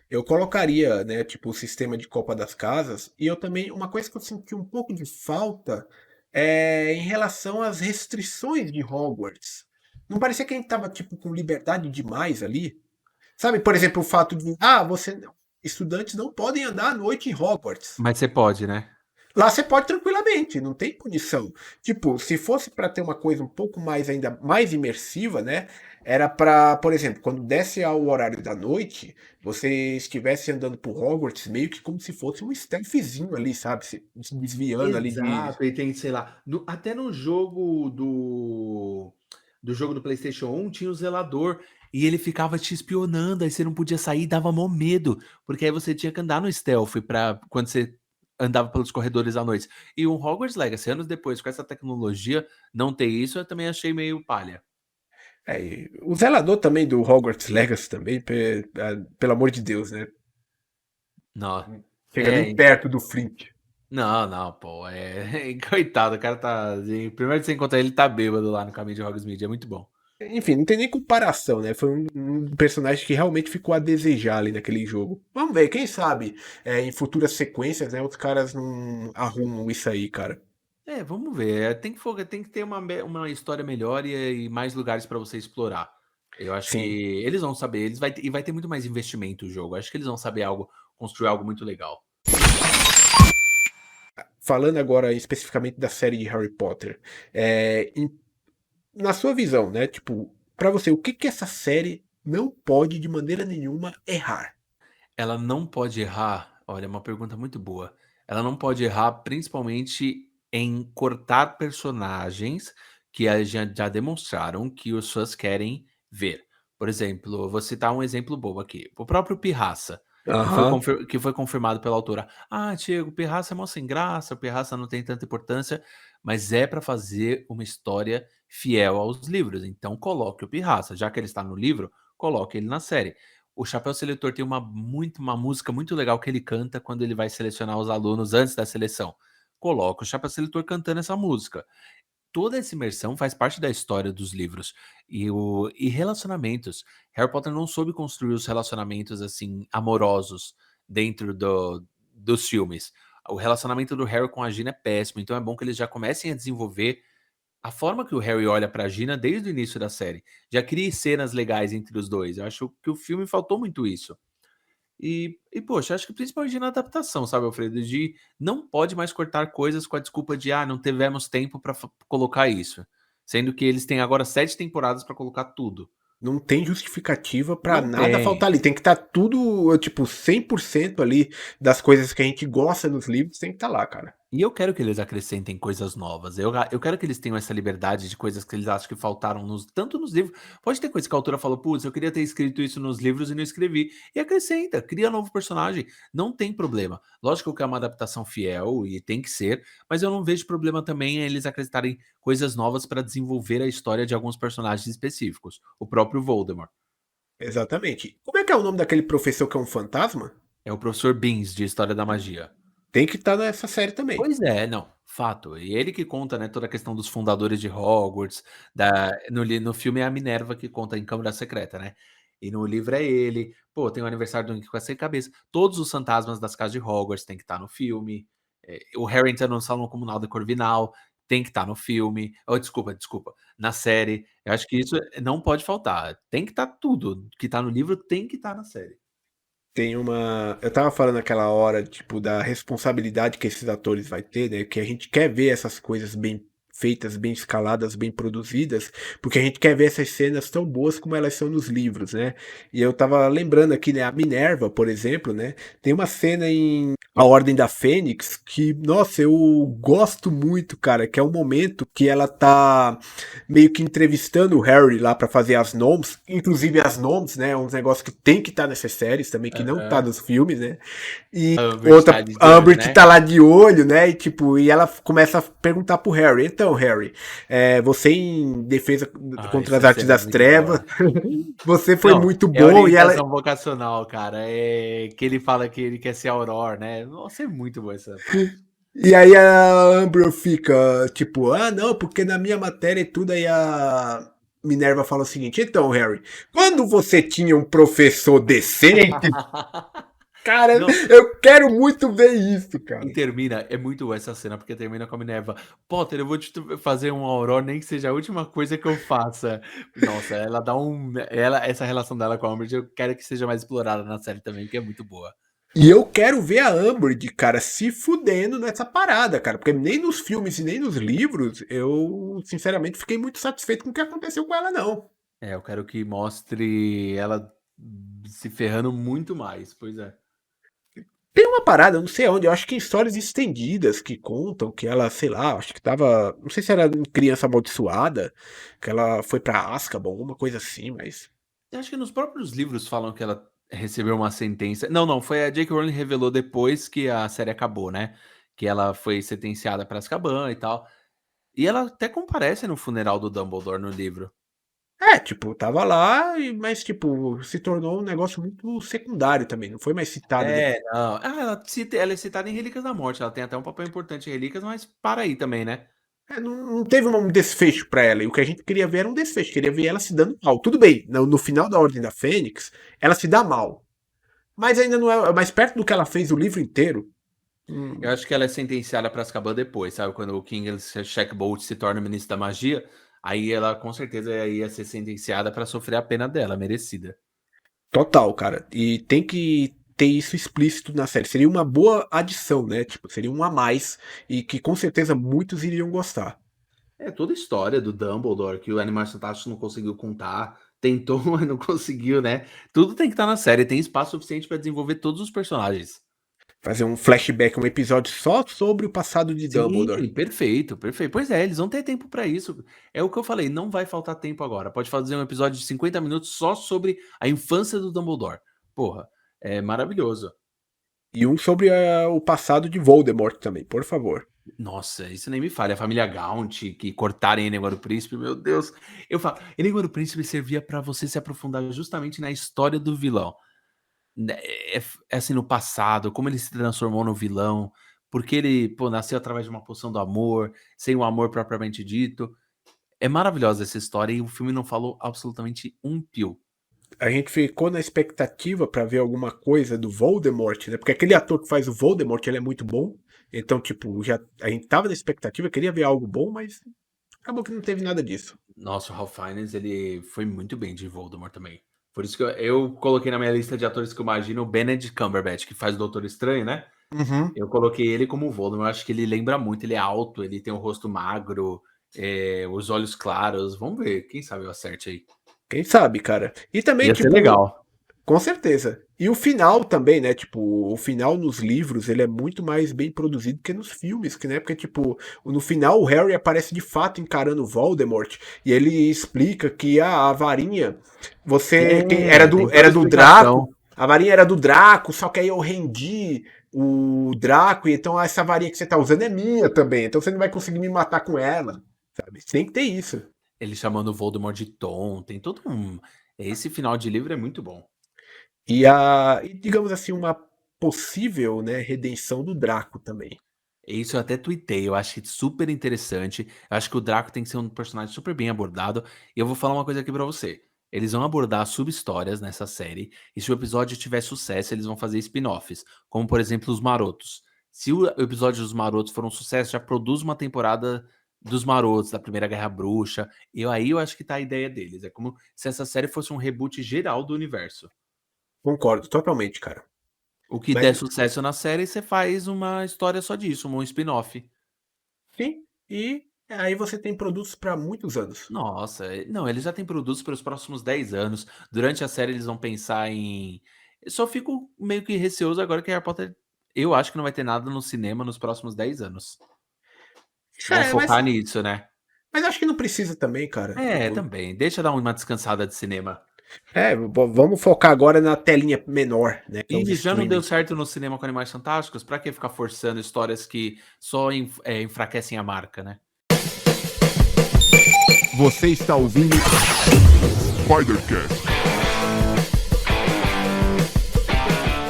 Eu colocaria, né, tipo, o sistema de Copa das Casas, e eu também, uma coisa que eu senti um pouco de falta é em relação às restrições de Hogwarts. Não parecia que a gente tava, tipo, com liberdade demais ali? Sabe, por exemplo, o fato de, estudantes não podem andar à noite em Hogwarts. Mas você pode, né. Lá você pode tranquilamente, não tem punição. Tipo, se fosse para ter uma coisa um pouco mais ainda mais imersiva, né? Era para, por exemplo, quando desse ao horário da noite, você estivesse andando por Hogwarts meio que como se fosse um stealthzinho ali, sabe? Se desviando ali de. Exato, e tem, sei lá, até no jogo do jogo do PlayStation 1 tinha o zelador e ele ficava te espionando, aí você não podia sair, dava mó medo, porque aí você tinha que andar no stealth para quando você andava pelos corredores à noite. E o Hogwarts Legacy, anos depois, com essa tecnologia, não ter isso, eu também achei meio palha. E o zelador também do Hogwarts Legacy também, pelo amor de Deus, né? Não, Chega nem é, perto do Flint. não, não, pô, coitado, o cara tá, assim, primeiro que você encontra ele, tá bêbado lá no caminho de Hogsmeade, é muito bom. Enfim, não tem nem comparação, né? Foi um personagem que realmente ficou a desejar ali naquele jogo. Vamos ver, quem sabe em futuras sequências, né? Os caras não arrumam isso aí, cara. Vamos ver. Tem que ter uma história melhor e mais lugares para você explorar. Eu acho que Sim. eles vão saber, e vai ter muito mais investimento o jogo. Acho que eles vão saber construir algo muito legal. Falando agora especificamente da série de Harry Potter, na sua visão, né? Tipo, pra você, o que que essa série não pode de maneira nenhuma errar? Ela não pode errar, olha, é uma pergunta muito boa. Ela não pode errar, principalmente em cortar personagens que já demonstraram que os fãs querem ver. Por exemplo, eu vou citar um exemplo bobo aqui. O próprio Pirraça, Aham. que foi confirmado pela autora. Ah, Diego, Pirraça é mó sem graça, o Pirraça não tem tanta importância, mas é para fazer uma história fiel aos livros. Então coloque o Pirraça. Já que ele está no livro, coloque ele na série. O Chapéu Seletor tem uma música muito legal que ele canta quando ele vai selecionar os alunos antes da seleção. Coloca o Chapéu Seletor cantando essa música. Toda essa imersão faz parte da história dos livros. E relacionamentos. Harry Potter não soube construir os relacionamentos assim amorosos dentro dos filmes. O relacionamento do Harry com a Gina é péssimo, então é bom que eles já comecem a desenvolver a forma que o Harry olha pra Gina desde o início da série. Já cria cenas legais entre os dois. Eu acho que o filme faltou muito isso. Poxa, acho que principalmente na adaptação, sabe, Alfredo? De não pode mais cortar coisas com a desculpa de não tivemos tempo pra colocar isso. Sendo que eles têm agora 7 temporadas pra colocar tudo. Não tem justificativa pra Não nada tem. faltar ali. Tem que estar tudo, tipo, 100% ali das coisas que a gente gosta nos livros, tem que estar lá, cara. E eu quero que eles acrescentem coisas novas. Eu quero que eles tenham essa liberdade de coisas que eles acham que faltaram tanto nos livros. Pode ter coisa que a autora falou, putz, eu queria ter escrito isso nos livros e não escrevi. E acrescenta, cria novo personagem. Não tem problema. Lógico que é uma adaptação fiel e tem que ser, mas eu não vejo problema também em eles acrescentarem coisas novas para desenvolver a história de alguns personagens específicos. O próprio Voldemort. Exatamente. Como é que é o nome daquele professor que é um fantasma? É o professor Beans, de História da Magia. Tem que estar nessa série também. Pois é, não, fato. E ele que conta, né, toda a questão dos fundadores de Hogwarts, no filme é a Minerva que conta em Câmara Secreta, né, e no livro é ele. Pô, tem o aniversário do Nick com a sem cabeça. Todos os fantasmas das casas de Hogwarts tem que estar no filme. O Harry entra no salão comunal da Corvinal, tem que estar no filme. Oh, desculpa, na série. Eu acho que isso não pode faltar. Tem que estar tudo que está no livro tem que estar na série. Tem uma. Eu tava falando naquela hora, tipo, da responsabilidade que esses atores vai ter, né? Que a gente quer ver essas coisas bem feitas, bem escaladas, bem produzidas, porque a gente quer ver essas cenas tão boas como elas são nos livros, né? E eu tava lembrando aqui, né, a Minerva, por exemplo, né? Tem uma cena em A Ordem da Fênix que, nossa, eu gosto muito, cara, que é o momento que ela tá meio que entrevistando o Harry lá pra fazer as nomes, inclusive as nomes, né? É um negócio que tem que estar nessas séries também, que não tá Aham. nos filmes, né? E A Umbridge tá outra, ali de a olho, Umbridge né? tá lá de olho, né? E tipo, e ela começa a perguntar pro Harry: então, Harry, você em defesa Ah, contra as essa artes cena é das muito trevas, boa. você foi Não, muito é bom. E ela, orientação vocacional, cara. É que ele fala que ele quer ser Auror, né? Nossa, é muito boa essa parte. e aí a Umbridge fica tipo, ah, não, porque na minha matéria e tudo, aí a Minerva fala o seguinte: então, Harry, quando você tinha um professor decente, cara, Não, eu quero muito ver isso, e cara. termina, é muito boa essa cena, porque termina com a Minerva. Potter, eu vou te fazer um Auror, nem que seja a última coisa que eu faça. Nossa, ela dá um. Essa relação dela com a Umbridge, eu quero que seja mais explorada na série também, que é muito boa. E eu quero ver a Umbridge, cara, se fudendo nessa parada, cara. Porque nem nos filmes e nem nos livros eu, sinceramente, fiquei muito satisfeito com o que aconteceu com ela, não. É, eu quero que mostre ela se ferrando muito mais, pois é. Tem uma parada, eu não sei onde, eu acho que em histórias estendidas que contam que ela, sei lá, acho que tava. Não sei se era criança amaldiçoada, que ela foi pra Azkaban, alguma coisa assim, mas. Eu acho que nos próprios livros falam que ela recebeu uma sentença. Não, não, foi a J.K. Rowling revelou depois que a série acabou, né? Que ela foi sentenciada para Azkaban e tal. E ela até comparece no funeral do Dumbledore no livro. É, tipo, tava lá, mas, tipo, se tornou um negócio muito secundário também, não foi mais citada depois. É, não. Ah, ela é citada em Relíquias da Morte. Ela tem até um papel importante em Relíquias, mas para aí também, né? É, não teve um desfecho pra ela. E o que a gente queria ver era um desfecho. Queria ver ela se dando mal. Tudo bem, no final da Ordem da Fênix, ela se dá mal. Mas ainda não é mais perto do que ela fez o livro inteiro. Eu acho que ela é sentenciada para Azkaban depois, sabe? Quando o King Shackbolt se torna ministro da magia, aí ela com certeza ia ser sentenciada para sofrer a pena dela, merecida. Total, cara. E tem que ter isso explícito na série. Seria uma boa adição, né? Tipo, seria um a mais. E que com certeza muitos iriam gostar. É toda a história do Dumbledore que o Animais Fantásticos não conseguiu contar, tentou, mas não conseguiu, né? Tudo tem que estar na série, tem espaço suficiente para desenvolver todos os personagens. Fazer um flashback, um episódio só sobre o passado de Dumbledore. Sim, perfeito, perfeito. Pois é, eles vão ter tempo para isso. É o que eu falei, não vai faltar tempo agora. Pode fazer um episódio de 50 minutos só sobre a infância do Dumbledore. Porra, é maravilhoso. E um sobre o passado de Voldemort também, por favor. Nossa, isso nem me fale. A família Gaunt, que cortaram Enigma do Príncipe, meu Deus. Eu falo, Enigma do Príncipe servia para você se aprofundar justamente na história do vilão. Né, é assim, no passado, como ele se transformou no vilão, porque ele, pô, nasceu através de uma poção do amor, sem o amor propriamente dito. É maravilhosa essa história e o filme não falou absolutamente um pio. A gente ficou na expectativa pra ver alguma coisa do Voldemort, né? Porque aquele ator que faz o Voldemort, ele é muito bom. Então, tipo, já a gente tava na expectativa, queria ver algo bom, mas acabou que não teve nada disso. Nossa, o Ralph Fiennes, ele foi muito bem de Voldemort também. Por isso que eu coloquei na minha lista de atores que eu imagino o Benedict Cumberbatch, que faz o Doutor Estranho, né? Uhum. Eu coloquei ele como Voldemort, eu acho que ele lembra muito, ele é alto, ele tem o rosto magro, os olhos claros. Vamos ver, quem sabe eu acerte aí. Quem sabe, cara. E também, Ia ser tipo, legal. com certeza. E o final também, né? Tipo, o final nos livros, ele é muito mais bem produzido que nos filmes, que, né? Porque, tipo, no final o Harry aparece de fato encarando o Voldemort e ele explica que a varinha, era É, tem toda era a do explicação. Draco, a varinha era do Draco, só que aí eu rendi o Draco, e então essa varinha que você tá usando é minha também, então você não vai conseguir me matar com ela, sabe? Tem que ter isso. Ele chamando o Voldemort de Tom, tem todo um. Esse final de livro é muito bom. E digamos assim, uma possível, né, redenção do Draco também. Isso eu até tuitei, eu acho super interessante. Eu acho que o Draco tem que ser um personagem super bem abordado. E eu vou falar uma coisa aqui pra você. Eles vão abordar sub-histórias nessa série. E se o episódio tiver sucesso, eles vão fazer spin-offs. Como, por exemplo, os Marotos. Se o episódio dos Marotos for um sucesso, já produz uma temporada dos Marotos, da Primeira Guerra Bruxa. Aí eu acho que tá a ideia deles. É como se essa série fosse um reboot geral do universo. Concordo totalmente, cara. O que der Mas sucesso na série, você faz uma história só disso, um spin-off. sim, e Aí você tem produtos para muitos anos. Nossa, não, eles já têm produtos para os próximos 10 anos. Durante a série eles vão pensar em eu só fico meio que receoso agora que Harry Potter eu acho que não vai ter nada no cinema nos próximos 10 anos. Vão É, mas focar nisso, né. acho que não precisa também, cara. É, Tipo, também. Deixa dar uma descansada de cinema. vamos focar agora na telinha menor, né, que é os E já não deu streaming. certo no cinema com Animais Fantásticos, pra que ficar forçando histórias que só enfraquecem a marca, né? Você está ouvindo Spidercast,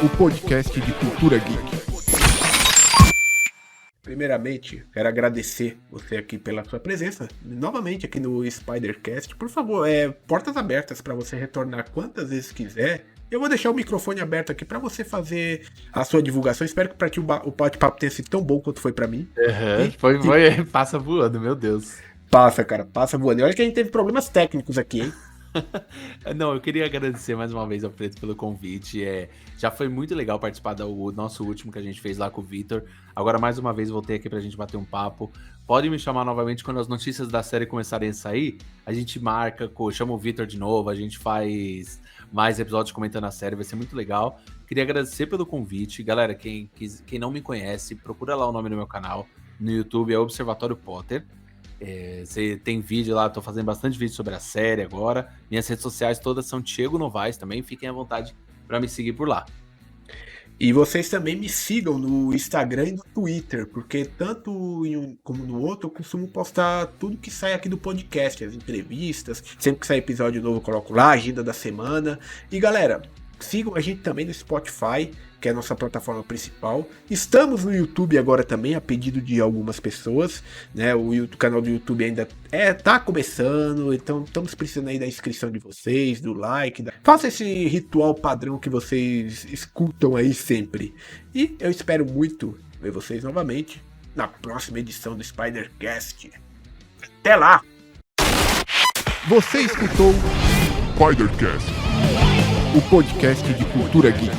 o podcast de cultura geek. Primeiramente, quero agradecer você aqui pela sua presença, novamente aqui no Spidercast. Por favor, portas abertas para você retornar quantas vezes quiser. Eu vou deixar o microfone aberto aqui para você fazer a sua divulgação. Espero que para ti o bate-papo tenha sido tão bom quanto foi para mim. Passa voando, meu Deus. Passa, cara, passa voando. Olha que a gente teve problemas técnicos aqui, hein? Não, eu queria agradecer mais uma vez ao Preto pelo convite. Já foi muito legal participar do nosso último que a gente fez lá com o Vitor. Agora, mais uma vez, voltei aqui pra gente bater um papo. Pode me chamar novamente quando as notícias da série começarem a sair. A gente marca, chama o Vitor de novo, a gente faz mais episódios comentando a série, vai ser muito legal. Queria agradecer pelo convite. Galera, quem não me conhece, procura lá o nome do meu canal. No YouTube é Observatório Potter. Você tem vídeo lá, tô fazendo bastante vídeo sobre a série agora. Minhas redes sociais todas são Thiago Novaes também, fiquem à vontade para me seguir por lá. E vocês também me sigam no Instagram e no Twitter, porque tanto em um como no outro eu costumo postar tudo que sai aqui do podcast, as entrevistas, sempre que sai episódio novo eu coloco lá, a agenda da semana. E galera, sigam a gente também no Spotify, que é a nossa plataforma principal. Estamos no YouTube agora também, a pedido de algumas pessoas, né? O canal do YouTube ainda tá começando, então estamos precisando aí da inscrição de vocês, do like. Faça esse ritual padrão que vocês escutam aí sempre. E eu espero muito ver vocês novamente na próxima edição do Spidercast. Até lá! Você escutou Spidercast, o podcast de cultura geek.